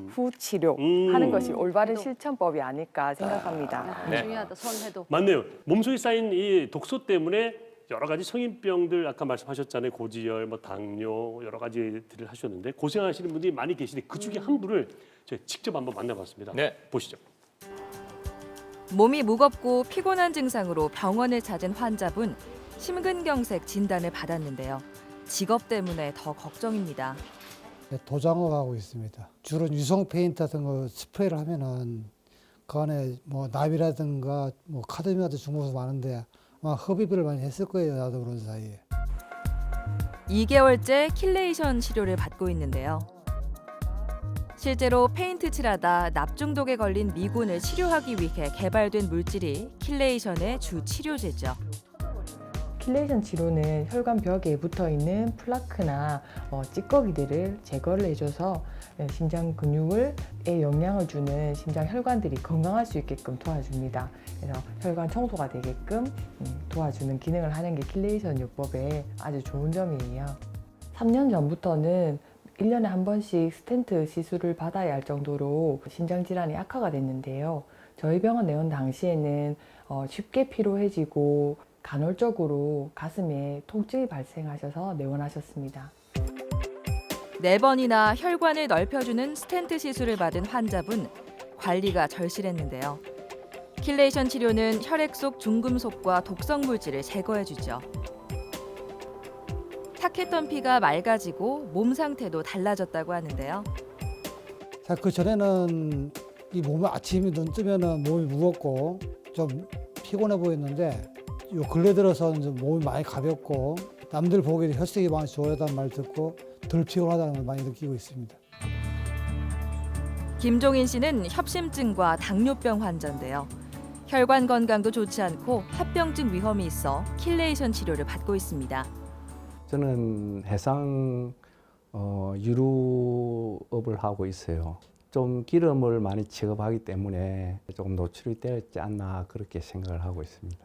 후 치료하는 것이 올바른 실천법이 아닐까 생각합니다. 네. 중요하다, 선해도. 맞네요. 몸속에 쌓인 이 독소 때문에 여러 가지 성인병들 아까 말씀하셨잖아요. 고지혈, 뭐 당뇨 여러 가지들을 하셨는데 고생하시는 분들이 많이 계시는데 그 중에 한 분을 제가 직접 한번 만나봤습니다. 네. 보시죠. 몸이 무겁고 피곤한 증상으로 병원을 찾은 환자분 심근경색 진단을 받았는데요. 직업 때문에 더 걱정입니다. 도장업하고 있습니다. 주로 유성 페인트 같은 거 스프레이를 하면은 그 안에 뭐 납이라든가 뭐 카드뮴 같은 중금속 많은데 아마 흡입을 많이 했을 거예요. 나도 그런 사이에. 2개월째 킬레이션 치료를 받고 있는데요. 실제로 페인트 칠하다 납중독에 걸린 미군을 치료하기 위해 개발된 물질이 킬레이션의 주 치료제죠. 킬레이션 치료는 혈관 벽에 붙어 있는 플라크나 찌꺼기들을 제거를 해줘서 심장 근육에 영향을 주는 심장 혈관들이 건강할 수 있게끔 도와줍니다. 그래서 혈관 청소가 되게끔 도와주는 기능을 하는 게 킬레이션 요법의 아주 좋은 점이에요. 3년 전부터는 1년에 한 번씩 스텐트 시술을 받아야 할 정도로 심장 질환이 악화가 됐는데요. 저희 병원 내원 당시에는 쉽게 피로해지고 간헐적으로 가슴에 통증이 발생하셔서 내원하셨습니다. 4번이나 혈관을 넓혀주는 스텐트 시술을 받은 환자분, 관리가 절실했는데요. 킬레이션 치료는 혈액 속 중금속과 독성 물질을 제거해주죠. 탁했던 피가 맑아지고 몸 상태도 달라졌다고 하는데요. 자, 그 전에는 이 몸에 아침에 눈 뜨면은 몸이 무겁고 좀 피곤해 보였는데 요 근래 들어서는 좀 몸이 많이 가볍고 남들 보기에도 혈색이 많이 좋아졌다는 말 듣고 덜 피곤하다는 걸 많이 느끼고 있습니다. 김종인 씨는 협심증과 당뇨병 환자인데요. 혈관 건강도 좋지 않고 합병증 위험이 있어 킬레이션 치료를 받고 있습니다. 저는 해상 유류업을 하고 있어요. 좀 기름을 많이 취급하기 때문에 조금 노출이 되었지 않나 그렇게 생각을 하고 있습니다.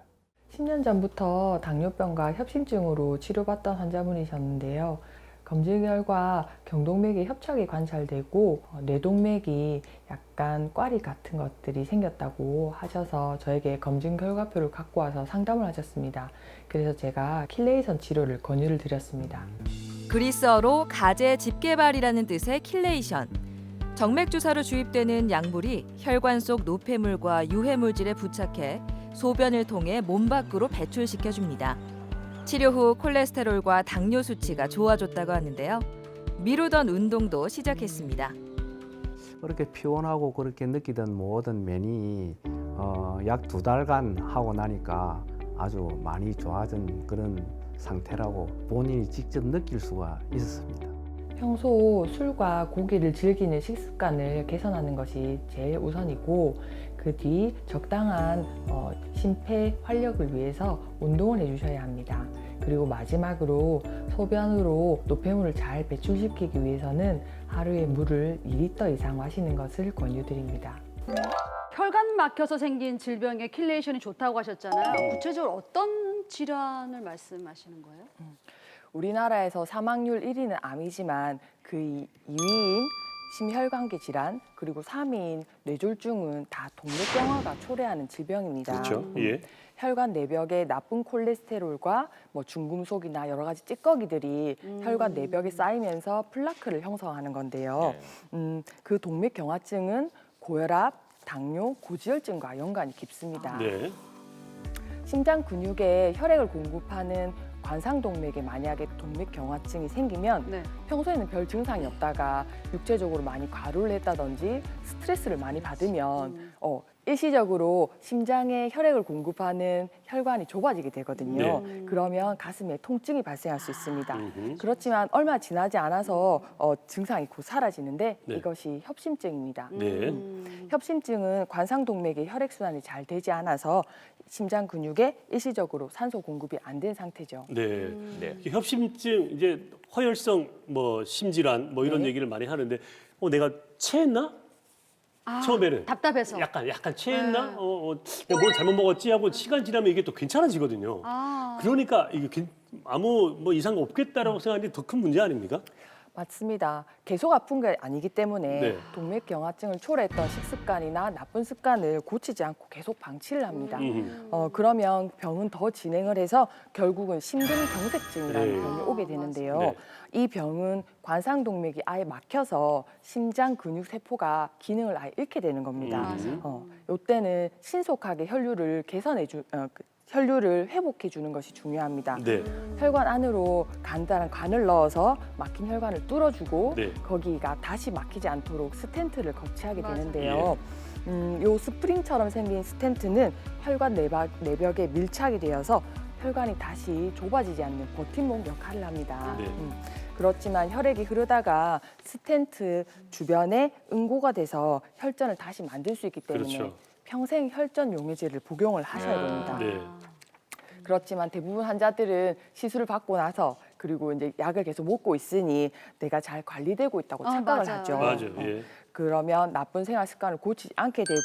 10년 전부터 당뇨병과 협심증으로 치료받던 환자분이셨는데요. 검진 결과 경동맥에 협착이 관찰되고 뇌동맥이 약간 꽈리 같은 것들이 생겼다고 하셔서 저에게 검진 결과표를 갖고 와서 상담을 하셨습니다. 그래서 제가 킬레이션 치료를 권유를 드렸습니다. 그리스어로 가재 집게발이라는 뜻의 킬레이션. 정맥 주사로 주입되는 약물이 혈관 속 노폐물과 유해물질에 부착해 소변을 통해 몸 밖으로 배출시켜줍니다. 치료 후 콜레스테롤과 당뇨 수치가 좋아졌다고 하는데요. 미루던 운동도 시작했습니다. 그렇게 피곤하고 그렇게 느끼던 모든 면이 약 2달간 하고 나니까 아주 많이 좋아진 그런 상태라고 본인이 직접 느낄 수가 있었습니다. 평소 술과 고기를 즐기는 식습관을 개선하는 것이 제일 우선이고 그 뒤 적당한 심폐 활력을 위해서 운동을 해주셔야 합니다. 그리고 마지막으로 소변으로 노폐물을 잘 배출시키기 위해서는 하루에 물을 2리터 이상 마시는 것을 권유드립니다. 혈관 막혀서 생긴 질병에 킬레이션이 좋다고 하셨잖아요. 구체적으로 어떤 질환을 말씀하시는 거예요? 우리나라에서 사망률 1위는 암이지만 그 2위인 심혈관계 질환 그리고 3위인 뇌졸중은 다 동맥경화가 초래하는 질병입니다. 그렇죠. 예. 혈관 내벽에 나쁜 콜레스테롤과 중금속이나 여러 가지 찌꺼기들이 혈관 내벽에 쌓이면서 플라크를 형성하는 건데요. 그 동맥경화증은 고혈압, 당뇨, 고지혈증과 연관이 깊습니다. 네. 심장 근육에 혈액을 공급하는 관상동맥에 만약에 동맥경화증이 생기면 네. 평소에는 별 증상이 없다가 육체적으로 많이 과로를 했다든지 스트레스를 많이 받으면 일시적으로 심장에 혈액을 공급하는 혈관이 좁아지게 되거든요. 그러면 가슴에 통증이 발생할 수 있습니다. 그렇지만 얼마 지나지 않아서 증상이 곧 사라지는데 네. 이것이 협심증입니다. 네. 협심증은 관상동맥의 혈액순환이 잘 되지 않아서 심장 근육에 일시적으로 산소 공급이 안 된 상태죠. 네. 협심증 이제 허혈성 심질환 이런 네. 얘기를 많이 하는데 내가 체했나? 처음에는 답답해서. 약간 체했나? 내가 뭘 잘못 먹었지 하고 시간 지나면 이게 또 괜찮아지거든요. 그러니까 이게 아무 이상 없겠다라고 생각하는데 더 큰 문제 아닙니까? 맞습니다. 계속 아픈 게 아니기 때문에 네. 동맥경화증을 초래했던 식습관이나 나쁜 습관을 고치지 않고 계속 방치를 합니다. 그러면 병은 더 진행을 해서 결국은 심근경색증이라는 네. 병이 오게 되는데요. 네. 이 병은 관상동맥이 아예 막혀서 심장 근육 세포가 기능을 아예 잃게 되는 겁니다. 이때는 신속하게 혈류를 회복해 주는 것이 중요합니다. 네. 혈관 안으로 간단한 관을 넣어서 막힌 혈관을 뚫어주고 네. 거기가 다시 막히지 않도록 스텐트를 거치하게 맞아요. 되는데요. 요 스프링처럼 생긴 스텐트는 혈관 내벽에 밀착이 되어서 혈관이 다시 좁아지지 않는 버팀목 역할을 합니다. 네. 그렇지만 혈액이 흐르다가 스텐트 주변에 응고가 돼서 혈전을 다시 만들 수 있기 때문에 그렇죠. 평생 혈전 용해제를 복용을 하셔야 됩니다. 네. 그렇지만 대부분 환자들은 시술을 받고 나서 그리고 이제 약을 계속 먹고 있으니 내가 잘 관리되고 있다고 착각을 맞아요. 하죠. 맞아요. 예. 그러면 나쁜 생활 습관을 고치지 않게 되고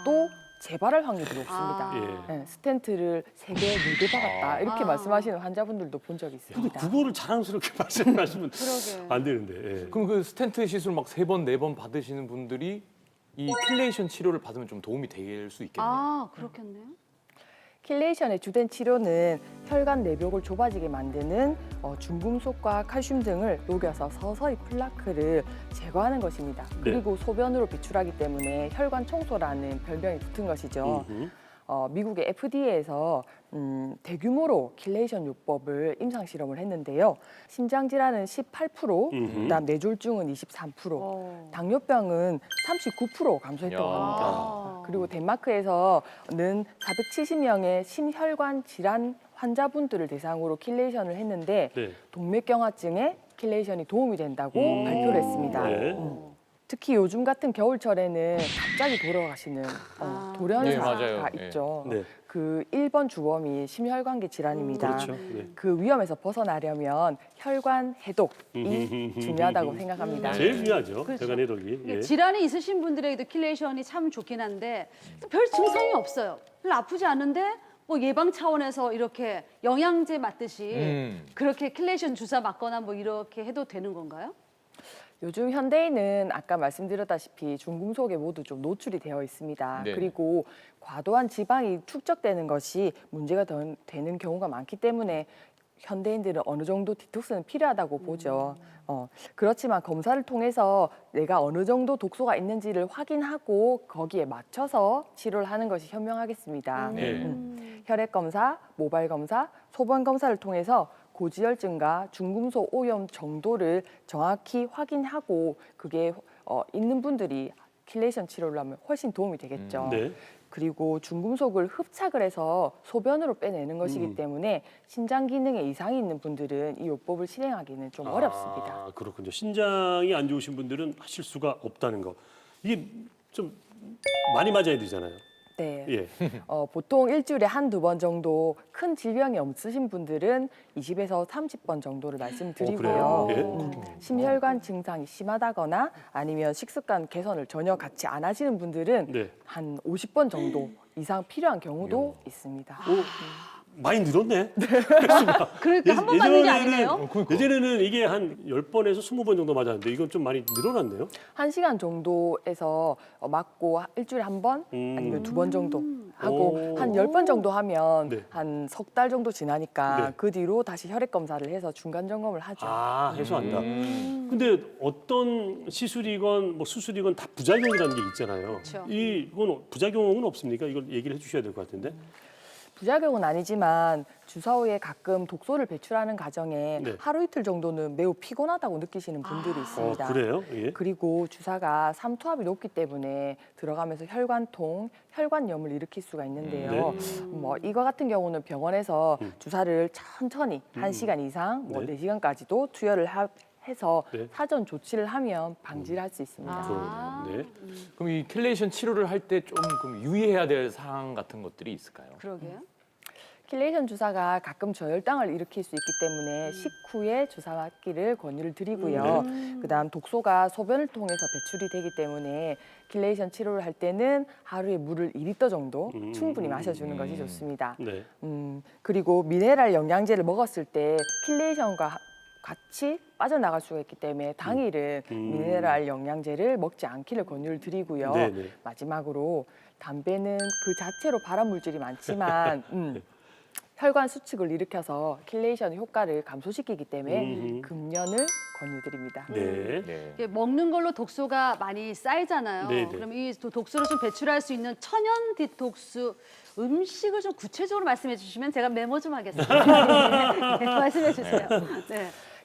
또 재발할 확률이 높습니다. 네, 스텐트를 3개, 4개 박았다 이렇게 말씀하시는 환자분들도 본 적이 근데 있습니다. 그거를 자랑스럽게 말씀하시면 그러게. 안 되는데. 예. 그럼 그 스텐트 시술 막 3번, 4번 받으시는 분들이 이 킬레이션 치료를 받으면 좀 도움이 될 수 있겠네요. 아, 그렇겠네요. 킬레이션의 주된 치료는 혈관 내벽을 좁아지게 만드는 중금속과 칼슘 등을 녹여서 서서히 플라크를 제거하는 것입니다. 그리고 소변으로 배출하기 때문에 혈관 청소라는 별명이 붙은 것이죠. 미국의 FDA에서 대규모로 킬레이션 요법을 임상 실험을 했는데요. 심장 질환은 18%, 그다음 뇌졸중은 23%, 당뇨병은 39% 감소했다고 합니다. 그리고 덴마크에서는 470명의 심혈관 질환 환자분들을 대상으로 킬레이션을 했는데 동맥경화증에 킬레이션이 도움이 된다고 발표를 했습니다. 특히 요즘 같은 겨울철에는 갑자기 돌아가시는 돌연사가 네, 맞아요. 있죠. 네. 그 1번 주범이 심혈관계 질환입니다. 그렇죠. 네. 그 위험에서 벗어나려면 혈관 해독이 중요하다고 생각합니다. 제일 중요하죠. 그렇죠. 혈관 해독이. 예. 질환이 있으신 분들에게도 킬레이션이 참 좋긴 한데 또 별 증상이 없어요. 별로 아프지 않은데 뭐 예방 차원에서 이렇게 영양제 맞듯이 그렇게 킬레이션 주사 맞거나 뭐 이렇게 해도 되는 건가요? 요즘 현대인은 아까 말씀드렸다시피 중금속에 모두 좀 노출이 되어 있습니다. 네. 그리고 과도한 지방이 축적되는 것이 문제가 되는 경우가 많기 때문에 현대인들은 어느 정도 디톡스는 필요하다고 보죠. 그렇지만 검사를 통해서 내가 어느 정도 독소가 있는지를 확인하고 거기에 맞춰서 치료를 하는 것이 현명하겠습니다. 혈액 검사, 모발 검사, 소변 검사를 통해서 고지혈증과 중금속 오염 정도를 정확히 확인하고 그게 있는 분들이 킬레이션 치료를 하면 훨씬 도움이 되겠죠. 그리고 중금속을 흡착을 해서 소변으로 빼내는 것이기 때문에 신장 기능에 이상이 있는 분들은 이 요법을 실행하기는 좀 어렵습니다. 그렇군요. 신장이 안 좋으신 분들은 하실 수가 없다는 거. 이게 좀 많이 맞아야 되잖아요. 네. 예. 보통 일주일에 1~2번 정도 큰 질병이 없으신 분들은 20에서 30번 정도를 말씀드리고요. 그래요? 심혈관 증상이 심하다거나 아니면 식습관 개선을 전혀 같이 안 하시는 분들은 한 50번 정도 이상 필요한 경우도 있습니다. 많이 늘었네. 그러니까 한 번 맞는 게 아니네요. 예전에는 이게 한 10번에서 20번 정도 맞았는데 이건 좀 많이 늘어났네요. 1시간 정도에서 맞고 일주일에 1번 아니면 2번 정도 하고 한 10번 정도 하면 한 석 달 정도 지나니까 그 뒤로 다시 혈액 검사를 해서 중간 점검을 하죠. 해소한다. 근데 어떤 시술이건 뭐 수술이건 다 부작용이라는 게 있잖아요. 그렇죠. 이건 부작용은 없습니까? 이걸 얘기를 해주셔야 될 것 같은데. 부작용은 아니지만 주사 후에 가끔 독소를 배출하는 과정에 하루 이틀 정도는 매우 피곤하다고 느끼시는 분들이 있습니다. 그래요? 예. 그리고 주사가 삼투압이 높기 때문에 들어가면서 혈관통, 혈관염을 일으킬 수가 있는데요. 뭐 이거 같은 경우는 병원에서 주사를 천천히 1시간 이상, 뭐 4시간까지도 투여를 해서 사전 조치를 하면 방지를 할 수 있습니다. 그럼 이 킬레이션 치료를 할 때 좀 유의해야 될 사항 같은 것들이 있을까요? 그러게요. 킬레이션 주사가 가끔 저혈당을 일으킬 수 있기 때문에 식후에 주사 맞기를 권유를 드리고요. 그다음 독소가 소변을 통해서 배출이 되기 때문에 킬레이션 치료를 할 때는 하루에 물을 2리터 정도 충분히 마셔주는 것이 좋습니다. 그리고 미네랄 영양제를 먹었을 때 킬레이션과 같이 빠져나갈 수가 있기 때문에 당일은 미네랄 영양제를 먹지 않기를 권유를 드리고요. 마지막으로 담배는 그 자체로 발암 물질이 많지만 혈관 수축을 일으켜서 킬레이션 효과를 감소시키기 때문에 금연을 권유드립니다. 이게 먹는 걸로 독소가 많이 쌓이잖아요. 그럼 이 독소를 좀 배출할 수 있는 천연 디톡스 음식을 좀 구체적으로 말씀해 주시면 제가 메모 좀 하겠습니다. 말씀해 주세요.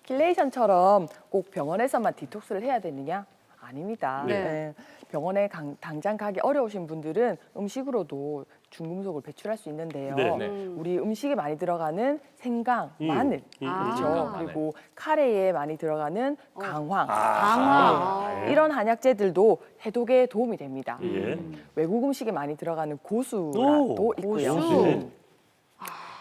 킬레이션처럼 꼭 병원에서만 디톡스를 해야 되느냐? 아닙니다. 병원에 당장 가기 어려우신 분들은 음식으로도 중금속을 배출할 수 있는데요. 우리 음식에 많이 들어가는 생강, 마늘, 그렇죠. 그리고 카레에 많이 들어가는 강황, 이런 한약재들도 해독에 도움이 됩니다. 외국 음식에 많이 들어가는 고수도 있고요.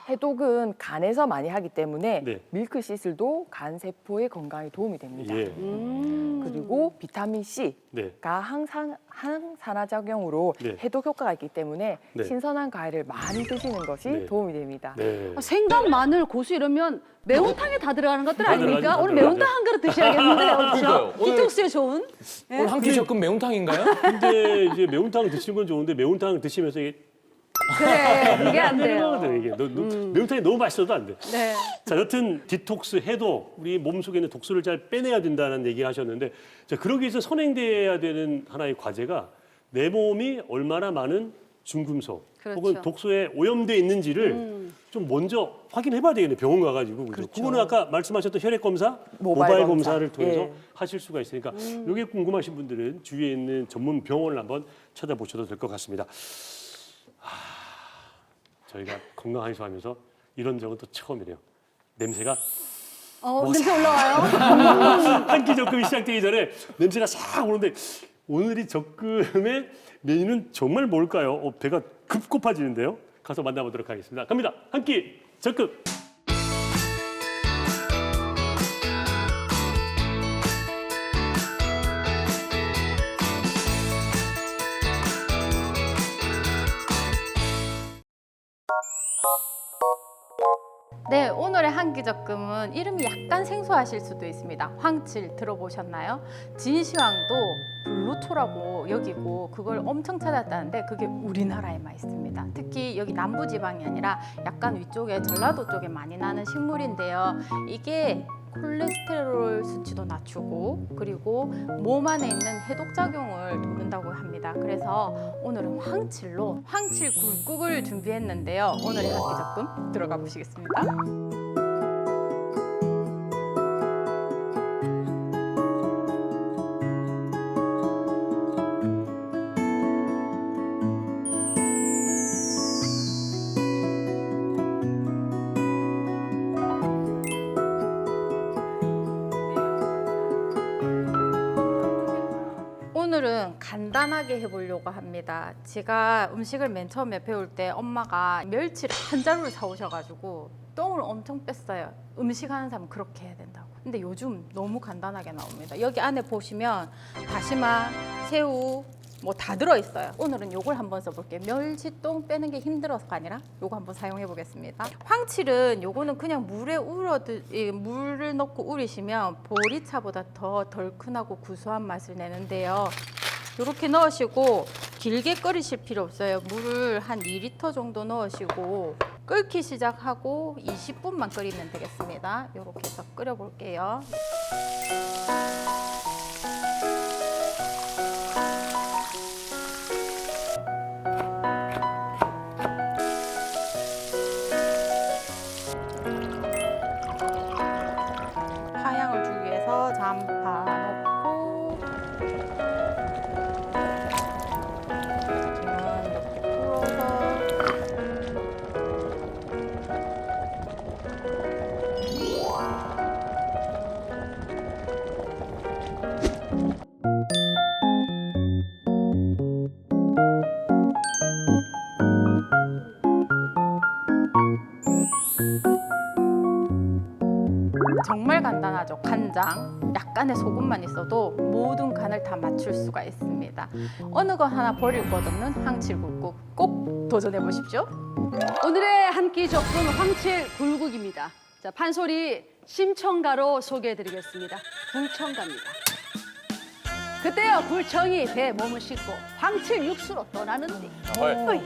해독은 간에서 많이 하기 때문에 네. 밀크시슬도 간 세포의 건강에 도움이 됩니다. 예. 그리고 비타민 C가 네. 항산화작용으로 네. 해독 효과가 있기 때문에 네. 신선한 과일을 많이 드시는 것이 네. 도움이 됩니다. 네. 생강, 마늘, 고수 이러면 매운탕에 다 들어가는 것들 다 아닙니까? 들어가죠, 오늘 다 매운탕 들어가죠. 한 그릇 드셔야겠는데요. 그러니까요. 그렇죠? 오늘- 디톡스에 좋은. 예. 오늘 한 끼 적금 매운탕인가요? 근데 이제 매운탕을 드시는 건 좋은데 매운탕을 드시면서 이게 그래, 그게 안 돼요. 거거든 이게. 매운탕이 너무 맛있어도 안 돼. 네. 자, 여튼 디톡스 해독, 우리 몸속에 있는 독소를 잘 빼내야 된다는 얘기 하셨는데, 자, 그러기 위해서 선행돼야 되는 하나의 과제가 내 몸이 얼마나 많은 중금속 그렇죠. 혹은 독소에 오염돼 있는지를 좀 먼저 확인해봐야 되겠네. 병원 가가지고. 그죠? 그거는 아까 말씀하셨던 혈액 검사, 모바일 검사. 검사를 통해서 예. 하실 수가 있으니까 이게 궁금하신 분들은 주위에 있는 전문 병원을 한번 찾아보셔도 될 것 같습니다. 저희가 건강한수 하면서 이런 적은 또 처음이네요. 냄새가 냄새 올라와요? 한 끼 적금이 시작되기 전에 냄새가 싹 오는데 오늘이 적금의 메뉴는 정말 뭘까요? 배가 급 고파지는데요. 가서 만나보도록 하겠습니다. 갑니다. 한 끼 적금. 네, 오늘의 한끼적금은 이름이 약간 생소하실 수도 있습니다. 황칠 들어보셨나요? 진시황도 불로초라고 여기고 그걸 엄청 찾았다는데 그게 우리나라에만 있습니다. 특히 여기 남부지방이 아니라 약간 위쪽에 전라도 쪽에 많이 나는 식물인데요. 이게 콜레스테롤 수치도 낮추고 그리고 몸 안에 있는 해독작용을 돕는다고 합니다. 그래서 오늘은 황칠 굴국을 준비했는데요. 오늘의 한끼적금 들어가 보시겠습니다. 오늘은 간단하게 해보려고 합니다. 제가 음식을 맨 처음에 배울 때 엄마가 멸치를 한 자루를 사오셔가지고 똥을 엄청 뺐어요. 음식하는 사람은 그렇게 해야 된다고. 근데 요즘 너무 간단하게 나옵니다. 여기 안에 보시면 다시마, 새우 뭐 다 들어있어요. 오늘은 요걸 한번 써볼게요. 멸치똥 빼는 게 힘들어서가 아니라 요거 한번 사용해 보겠습니다. 황칠은 요거는 그냥 물에 물을 넣고 우리시면 보리차보다 더 덜큰하고 구수한 맛을 내는데요. 이렇게 넣으시고 길게 끓이실 필요 없어요. 물을 한 2리터 정도 넣으시고 끓기 시작하고 20분만 끓이면 되겠습니다. 이렇게 해서 끓여볼게요. 파향을 주기 위해서 잠파 넣고 이렇게 풀어서 정말 간단하죠. 간장, 약간의 소금만 있어도 모든 간을 다 맞출 수가 있습니다. 어느 거 하나 버릴 것 없는 황칠굴국 꼭 도전해 보십시오. 오늘의 한 끼 적금 황칠 굴국입니다. 자, 판소리 심청가로 소개해드리겠습니다. 굴청가입니다. 그때요 굴청이 배에 몸을 싣고 황칠 육수로 떠나는데 어이,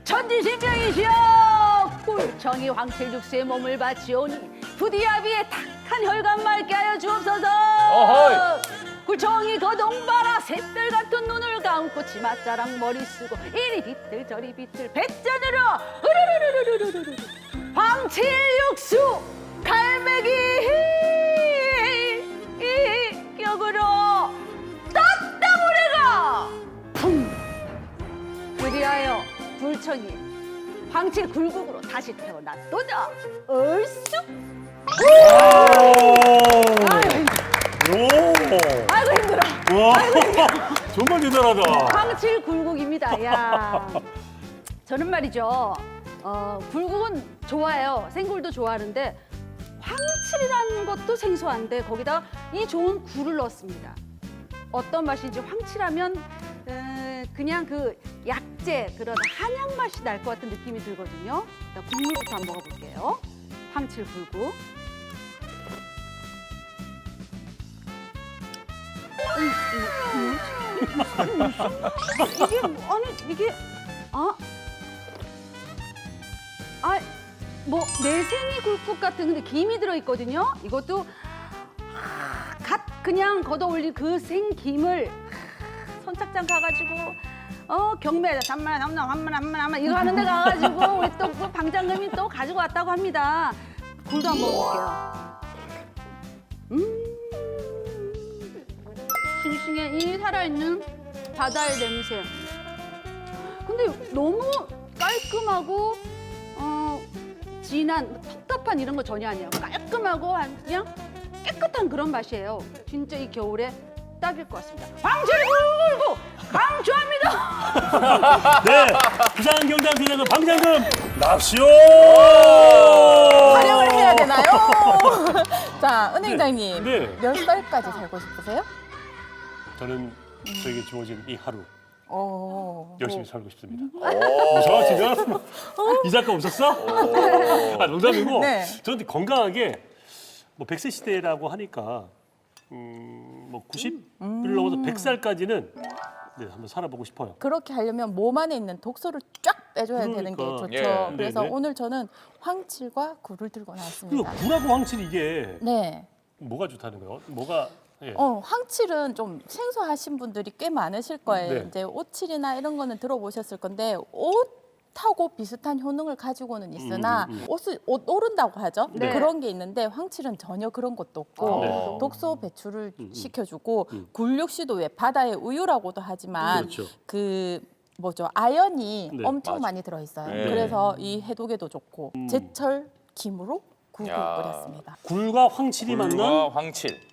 천지신명이시여 굴청이 황칠 육수에 몸을 바치오니 부디아비에 탁한 혈관 맑게 하여 주옵소서. 굴청이 거동바라 샛별 같은 눈을 감고 치맛자락 머리 쓰고 이리 비틀 저리 비틀 배짠으로 으르르르르르르르 황칠 육수 갈매기 격으로 따따구리가 풍 그리하여 굴청이 황칠 굴국으로 다시 태어났도다. 얼쑤 아이고 힘들어. 정말 대단하다. 황칠 굴국입니다. 야, 저는 말이죠. 굴국은 좋아해요. 생굴도 좋아하는데 황칠이라는 것도 생소한데 거기다가 이 좋은 굴을 넣었습니다. 어떤 맛인지 황칠하면 그냥 그 약재 그런 한약 맛이 날 것 같은 느낌이 들거든요. 일단 국물부터 한번 먹어볼게요. 황칠 굴국. 이게 뭐 내생이 굴국 같은 근데 김이 들어있거든요. 이것도 갓 그냥 걷어 올린 그 생김을 선착장 가가지고 경매에다 잠만 이거 하는 데 가가지고 우리 또 그 방장님이 또 가지고 왔다고 합니다. 굴도 한번 먹어볼게요. 싱싱해. 이 살아있는 바다의 냄새. 근데 너무 깔끔하고 진한 텁텁한 이런 거 전혀 아니에요. 깔끔하고 그냥 깨끗한 그런 맛이에요. 진짜 이 겨울에 딱일 것 같습니다. 황칠굴국 강추합니다. 네, 부산경남 대장금 방장금 납시오. 촬영을 해야 되나요? 자, 은행장님 네. 몇 살까지 살고 싶으세요? 저는 저에게 주어진 이 하루 오. 열심히 살고 싶습니다. 무서워 지금? 이 작가 웃었어? 농담이고 네. 저는 건강하게 뭐 100세 시대라고 하니까 뭐 90을 넘어서 100살까지는 네, 한번 살아보고 싶어요. 그렇게 하려면 몸 안에 있는 독소를 쫙 빼줘야 되는 게 그러니까. 좋죠. 예. 그래서 네네. 오늘 저는 황칠과 굴을 들고 그리고 나왔습니다. 굴하고 황칠 이게 네. 뭐가 좋다는 거예요? 뭐가 예. 황칠은 좀 생소하신 분들이 꽤 많으실 거예요. 네. 이제 옷칠이나 이런 거는 들어보셨을 건데 옷하고 비슷한 효능을 가지고는 있으나 옷 오른다고 하죠. 네. 그런 게 있는데 황칠은 전혀 그런 것도 없고 네. 독소 배출을 시켜주고 굴 역시도 왜 바다의 우유라고도 하지만 그렇죠. 그 뭐죠 아연이 네, 엄청 맞아. 많이 들어있어요. 네. 그래서 이 해독에도 좋고 제철 김으로 국을 야. 끓였습니다. 굴과 황칠이 굴과 만난 황칠.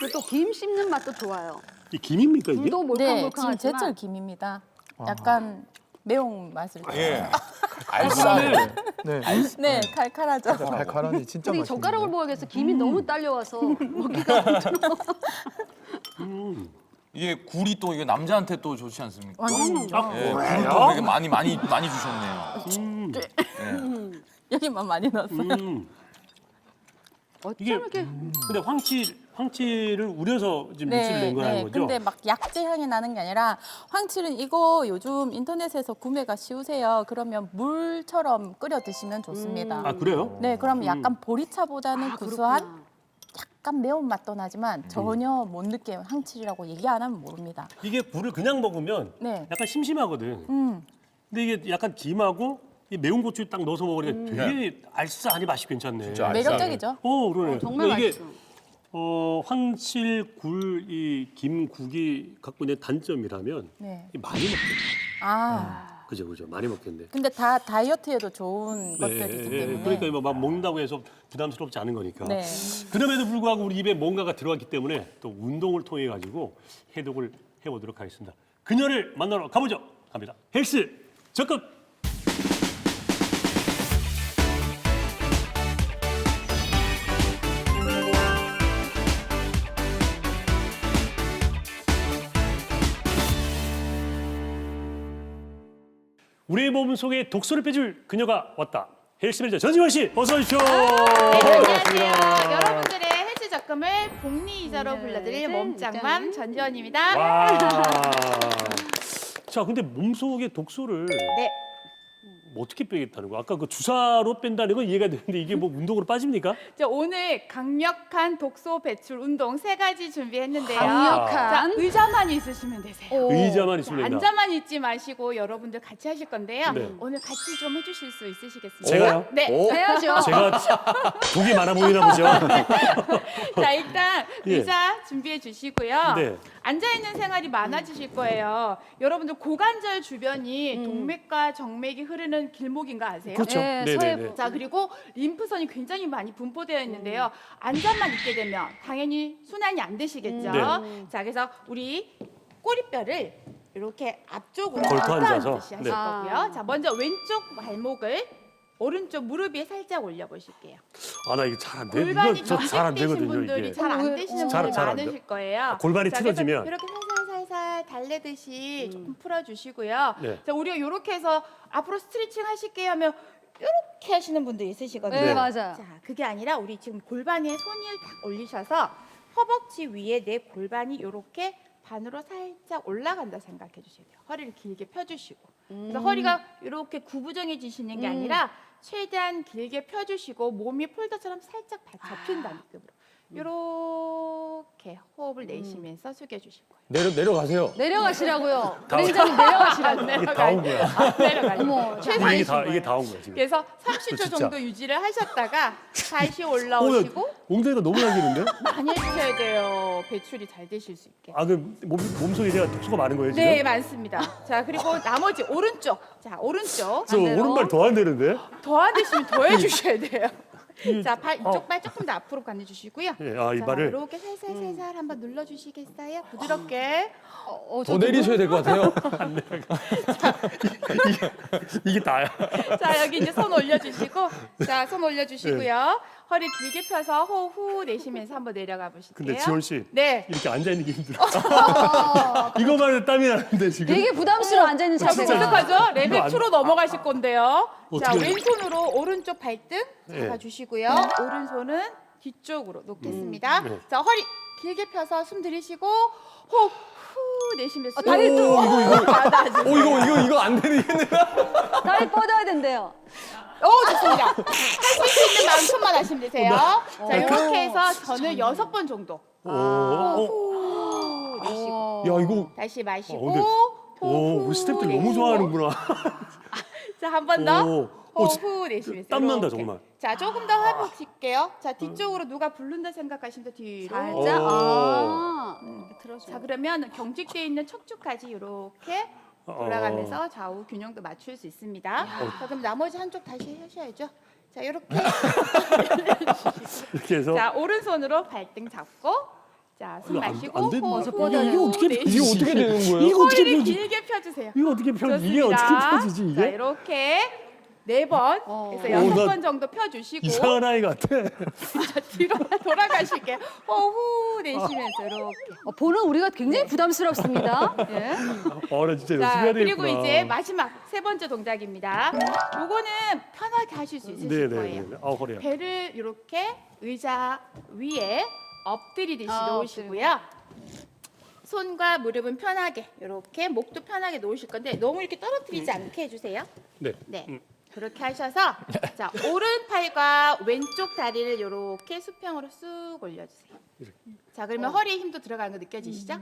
그리고 또 김 씹는 맛도 좋아요. 이 김입니까 이게? 굴도 네, 지금 몰캉몰캉하지만 제철 김입니다. 약간 매운 맛을 예. 줘요. 알싸네. 네. 네, 칼칼하죠. 칼칼하니 진짜 근데 이 맛있네요. 젓가락을 먹어야겠어. 김이 너무 딸려와서 먹기가 힘들어. 이게 굴이 또 이게 남자한테 또 좋지 않습니까? 아, 예, 굴을 그래요? 또 되게 많이 주셨네요. 예. 여기만 많이 넣었어요. 이게 이렇게 근데 황칠을 우려서 지금 육수를 낸 거라는 거죠? 근데 막 약재 향이 나는 게 아니라 황칠은 이거 요즘 인터넷에서 구매가 쉬우세요. 그러면 물처럼 끓여 드시면 좋습니다. 아 그래요? 네, 그러면 약간 보리차보다는 구수한 그렇구나. 약간 매운맛도 나지만 전혀 못 느껴요. 황칠이라고 얘기 안 하면 모릅니다. 이게 굴을 그냥 먹으면 네. 약간 심심하거든. 근데 이게 약간 김하고 이 매운 고추 딱 넣어서 먹으니까 되게 알싸하니 맛이 괜찮네. 진짜 매력적이죠. 그러네. 정말 근데 맛있어. 황칠 굴 이 김국이 갖고 있는 단점이라면 네. 많이 먹겠네. 아, 그죠. 많이 먹겠네. 근데 다 다이어트에도 좋은 것들이기 때문에. 그러니까 뭐 막 먹는다고 해서 부담스럽지 않은 거니까. 네. 그럼에도 불구하고 우리 입에 뭔가가 들어갔기 때문에 또 운동을 통해 가지고 해독을 해보도록 하겠습니다. 그녀를 만나러 가보죠. 갑니다. 헬스 적극. 우리의 몸 속에 독소를 빼줄 그녀가 왔다. 헬스 매니저 전지원 씨, 어서 오십시오. 안녕하세요. 여러분들의 헬스 적금을 복리이자로 불러드릴 몸짱맘 전지원입니다. 와. 자, 근데 몸 속에 독소를 네. 뭐 어떻게 빼겠다는 거야? 아까 그 주사로 뺀다는 건 이해가 되는데 이게 뭐 운동으로 빠집니까? 자, 오늘 강력한 독소 배출 운동 3가지 준비했는데요. 강력한. 자, 의자만 있으시면 되세요. 의자만 있으면 된다. 앉아만 있지 마시고 여러분들 같이 하실 건데요. 네. 오늘 같이 좀 해주실 수 있으시겠습니까? 제가요? 네. 해야죠. 제가 독이 많아 보이나 보죠. 자, 일단 예. 의자 준비해 주시고요. 네. 앉아있는 생활이 많아지실 거예요. 여러분들 고관절 주변이 동맥과 정맥이 흐르는 길목인 거 아세요? 그렇죠. 네, 네네네. 서해부. 자, 그리고 림프선이 굉장히 많이 분포되어 있는데요. 앉아만 있게 되면 당연히 순환이 안 되시겠죠. 네. 자, 그래서 우리 꼬리뼈를 이렇게 앞쪽으로 걸터 앉아서? 앉듯이 하실 네. 거고요. 자, 먼저 왼쪽 발목을 오른쪽 무릎 위에 살짝 올려보실게요. 아, 나 이거 잘 안 돼. 골반이 이거 저 잘 안 경직되신 되거든요, 분들이 이게. 잘 안 되시는 분들이 잘안 돼. 많으실 거예요. 골반이 자, 그래서 틀어지면. 이렇게 살살 달래듯이 조금 풀어주시고요. 네. 자, 우리가 이렇게 해서 앞으로 스트레칭 하실게요 하면 이렇게 하시는 분들이 있으시거든요. 네, 맞아요. 자, 그게 아니라 우리 지금 골반에 손을 딱 올리셔서 허벅지 위에 내 골반이 이렇게 반으로 살짝 올라간다 생각해 주세요. 허리를 길게 펴주시고. 그래서 허리가 이렇게 구부정해지시는 게 아니라 최대한 길게 펴주시고 몸이 폴더처럼 살짝 접힌다는 느낌으로. 이렇게 호흡을 내쉬면서 숙여주실 거예요. 내려가세요. 내려가시라고요. 다 그림자님 내려가시라고. 이게 다 온 거야. 내려가요. 어머, 최소한 이게 다 온 거야, 지금. 그래서 30초 진짜. 정도 유지를 하셨다가 다시 오, 올라오시고 야, 엉덩이가 너무 당기는데? 많이 해주셔야 돼요. 배출이 잘 되실 수 있게. 아, 그 몸속에 제가 독소가 많은 거예요, 지금? 네, 많습니다. 자, 그리고 나머지 오른쪽. 자, 오른쪽. 저 오른발 더 안 되는데? 더 안 되시면 더 해주셔야 돼요. 자, 이쪽 발 조금 더 앞으로 가내주시고요. 예, 아, 이 자, 발을. 이렇게 살살 한번 눌러주시겠어요? 부드럽게. 더 내리셔야 될 것 같아요. 이게 다야. 자, 여기 이제 손 올려주시고, 자, 손 올려주시고요. 허리 길게 펴서 호흡 후 내쉬면서 한번 내려가 보실게요. 근데 지원 씨, 네. 이렇게 앉아 있는 게 힘들어. 이거만 해도 땀이 나는데 지금. 되게 부담스러워 앉아있는 자, 자세가. 어떡하죠? 레벨 이거 안- 2로 넘어가실 건데요. 자, 어떻게- 왼손으로 오른쪽 발등 예. 잡아주시고요. 오른손은 뒤쪽으로 놓겠습니다. 네. 자, 허리 길게 펴서 숨 들이쉬고 호흡 후 내쉬면서 다리 또- 받아주세요. 이거 안 되겠네요. 다리 뻗어야 된대요. 좋습니다. 하실 수 있는 만큼만 하시면 되세요. 자, 이렇게 해서 저는 6번 정도. 후 내쉬고 야, 이거 다시 마시고 근데- 오, 우리 스태프들 너무 좋아하는구나. 자, 한 번 더. 오, 호흡 후 내쉬면서 땀난다, 이렇게. 정말. 자, 조금 더 해보실게요. 자, 뒤쪽으로 누가 부른다 생각하시면 뒤로. 살짝. 자, 그러면 경직되어 있는 척추까지 이렇게 돌아가면서 좌우 균형도 맞출 수 있습니다. 자, 그럼 나머지 한쪽 다시 하셔야죠. 자, 이렇게. 이렇게 해서. 자, 오른손으로 발등 잡고. 자, 숨 마시고 안 되는데? 호흡 이게 어떻게 내쉬고. 이게 어떻게 되는 거예요? 이거 어떻게 허리를 펴지? 길게 펴주세요. 이거 어떻게 펴? 이게 좋습니다. 어떻게 펴지지 이게? 자, 이렇게 4번, 그래서 6번 정도 펴주시고. 이상한 아이 같아. 자, 뒤로 돌아가실게요. 호흡 내쉬면서 이렇게. 보는 우리가 굉장히 부담스럽습니다. 예. 나 진짜 열심히 자, 해야 그리고 되겠구나. 이제 마지막 3번째 동작입니다. 요거는 편하게 하실 수 있으실 거예요. 네네네. 아, 허리야. 배를 이렇게 의자 위에 엎드리듯이 아, 놓으시고요. 손과 무릎은 편하게 이렇게 목도 편하게 놓으실 건데 너무 이렇게 떨어뜨리지 않게 해주세요. 네. 네. 그렇게 하셔서 자, 오른팔과 왼쪽 다리를 이렇게 수평으로 쑥 올려주세요. 자, 그러면 허리에 힘도 들어가는 거 느껴지시죠?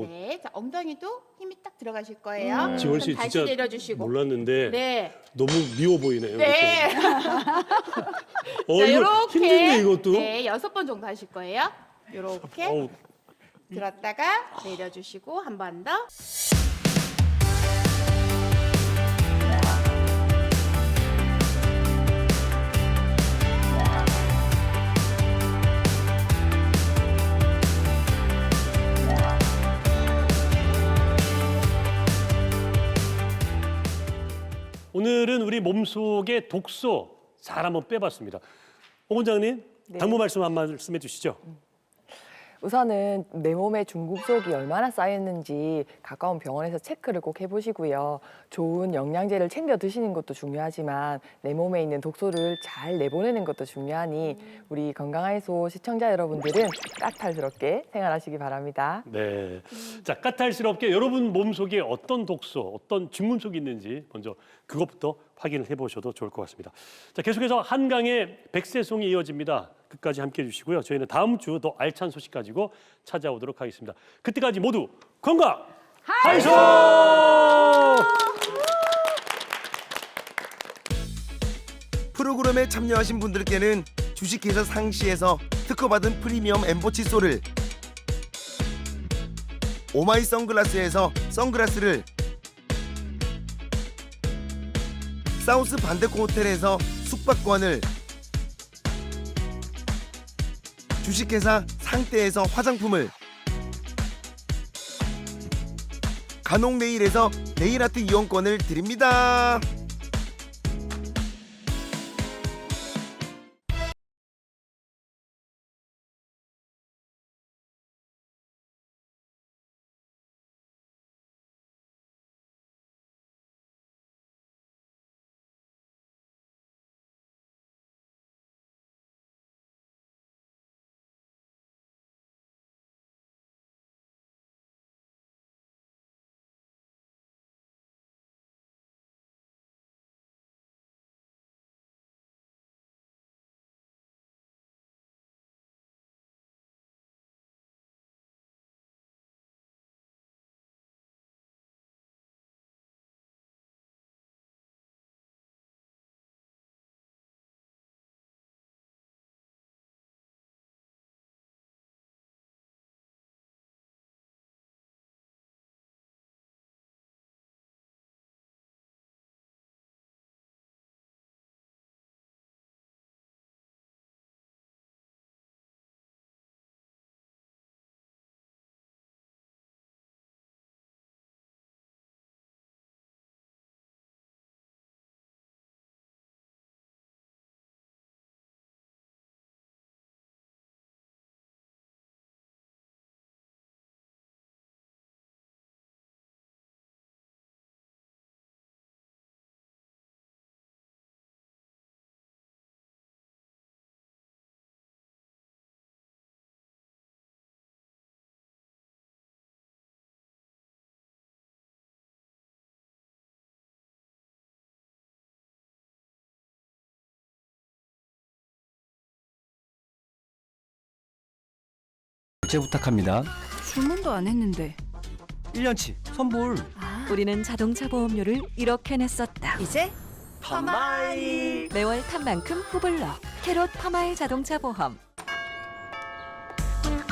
네. 자, 엉덩이도 힘이 딱 들어가실 거예요. 지원 씨 그럼 다시 진짜 내려주시고. 몰랐는데 네. 너무 미워 보이네요. 네. 이렇게. 자, 이거 이렇게 힘든데 이것도. 네, 6번 정도 하실 거예요. 이렇게 어우, 들었다가 내려주시고 한 번 더. 오늘은 우리 몸속의 독소 잘 한번 빼봤습니다. 오 원장님, 네. 당부 말씀 한 말씀 해주시죠. 우선은 내 몸에 중국속이 얼마나 쌓였는지 가까운 병원에서 체크를 꼭 해보시고요. 좋은 영양제를 챙겨 드시는 것도 중요하지만 내 몸에 있는 독소를 잘 내보내는 것도 중요하니 우리 건강해소 시청자 여러분들은 까탈스럽게 생활하시기 바랍니다. 네. 자, 까탈스럽게 여러분 몸속에 어떤 독소, 어떤 중금속이 있는지 먼저 그것부터 확인을 해보셔도 좋을 것 같습니다. 자, 계속해서 한강의 백세송이 이어집니다. 끝까지 함께해 주시고요. 저희는 다음 주 더 알찬 소식 가지고 찾아오도록 하겠습니다. 그때까지 모두 건강 하이소! 프로그램에 참여하신 분들께는 주식회사 상시에서 특허받은 프리미엄 엠보 칫솔을, 오마이 선글라스에서 선글라스를, 사우스 반데코 호텔에서 숙박권을, 주식회사 상태에서 화장품을, 한옥네일에서 네일아트 이용권을 드립니다. 제 부탁합니다. 주문도 안 했는데. 1년치 선불. 우리는 자동차 보험료를 이렇게 냈었다. 이제 파마일. 매월 탄 만큼 후불러. 캐롯 파마일 자동차 보험.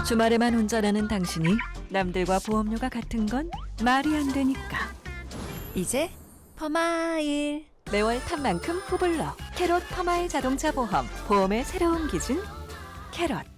주말에만 운전하는 당신이 남들과 보험료가 같은 건 말이 안 되니까. 이제 파마일. 매월 탄 만큼 후불러. 캐롯 파마일 자동차 보험. 보험의 새로운 기준 캐롯.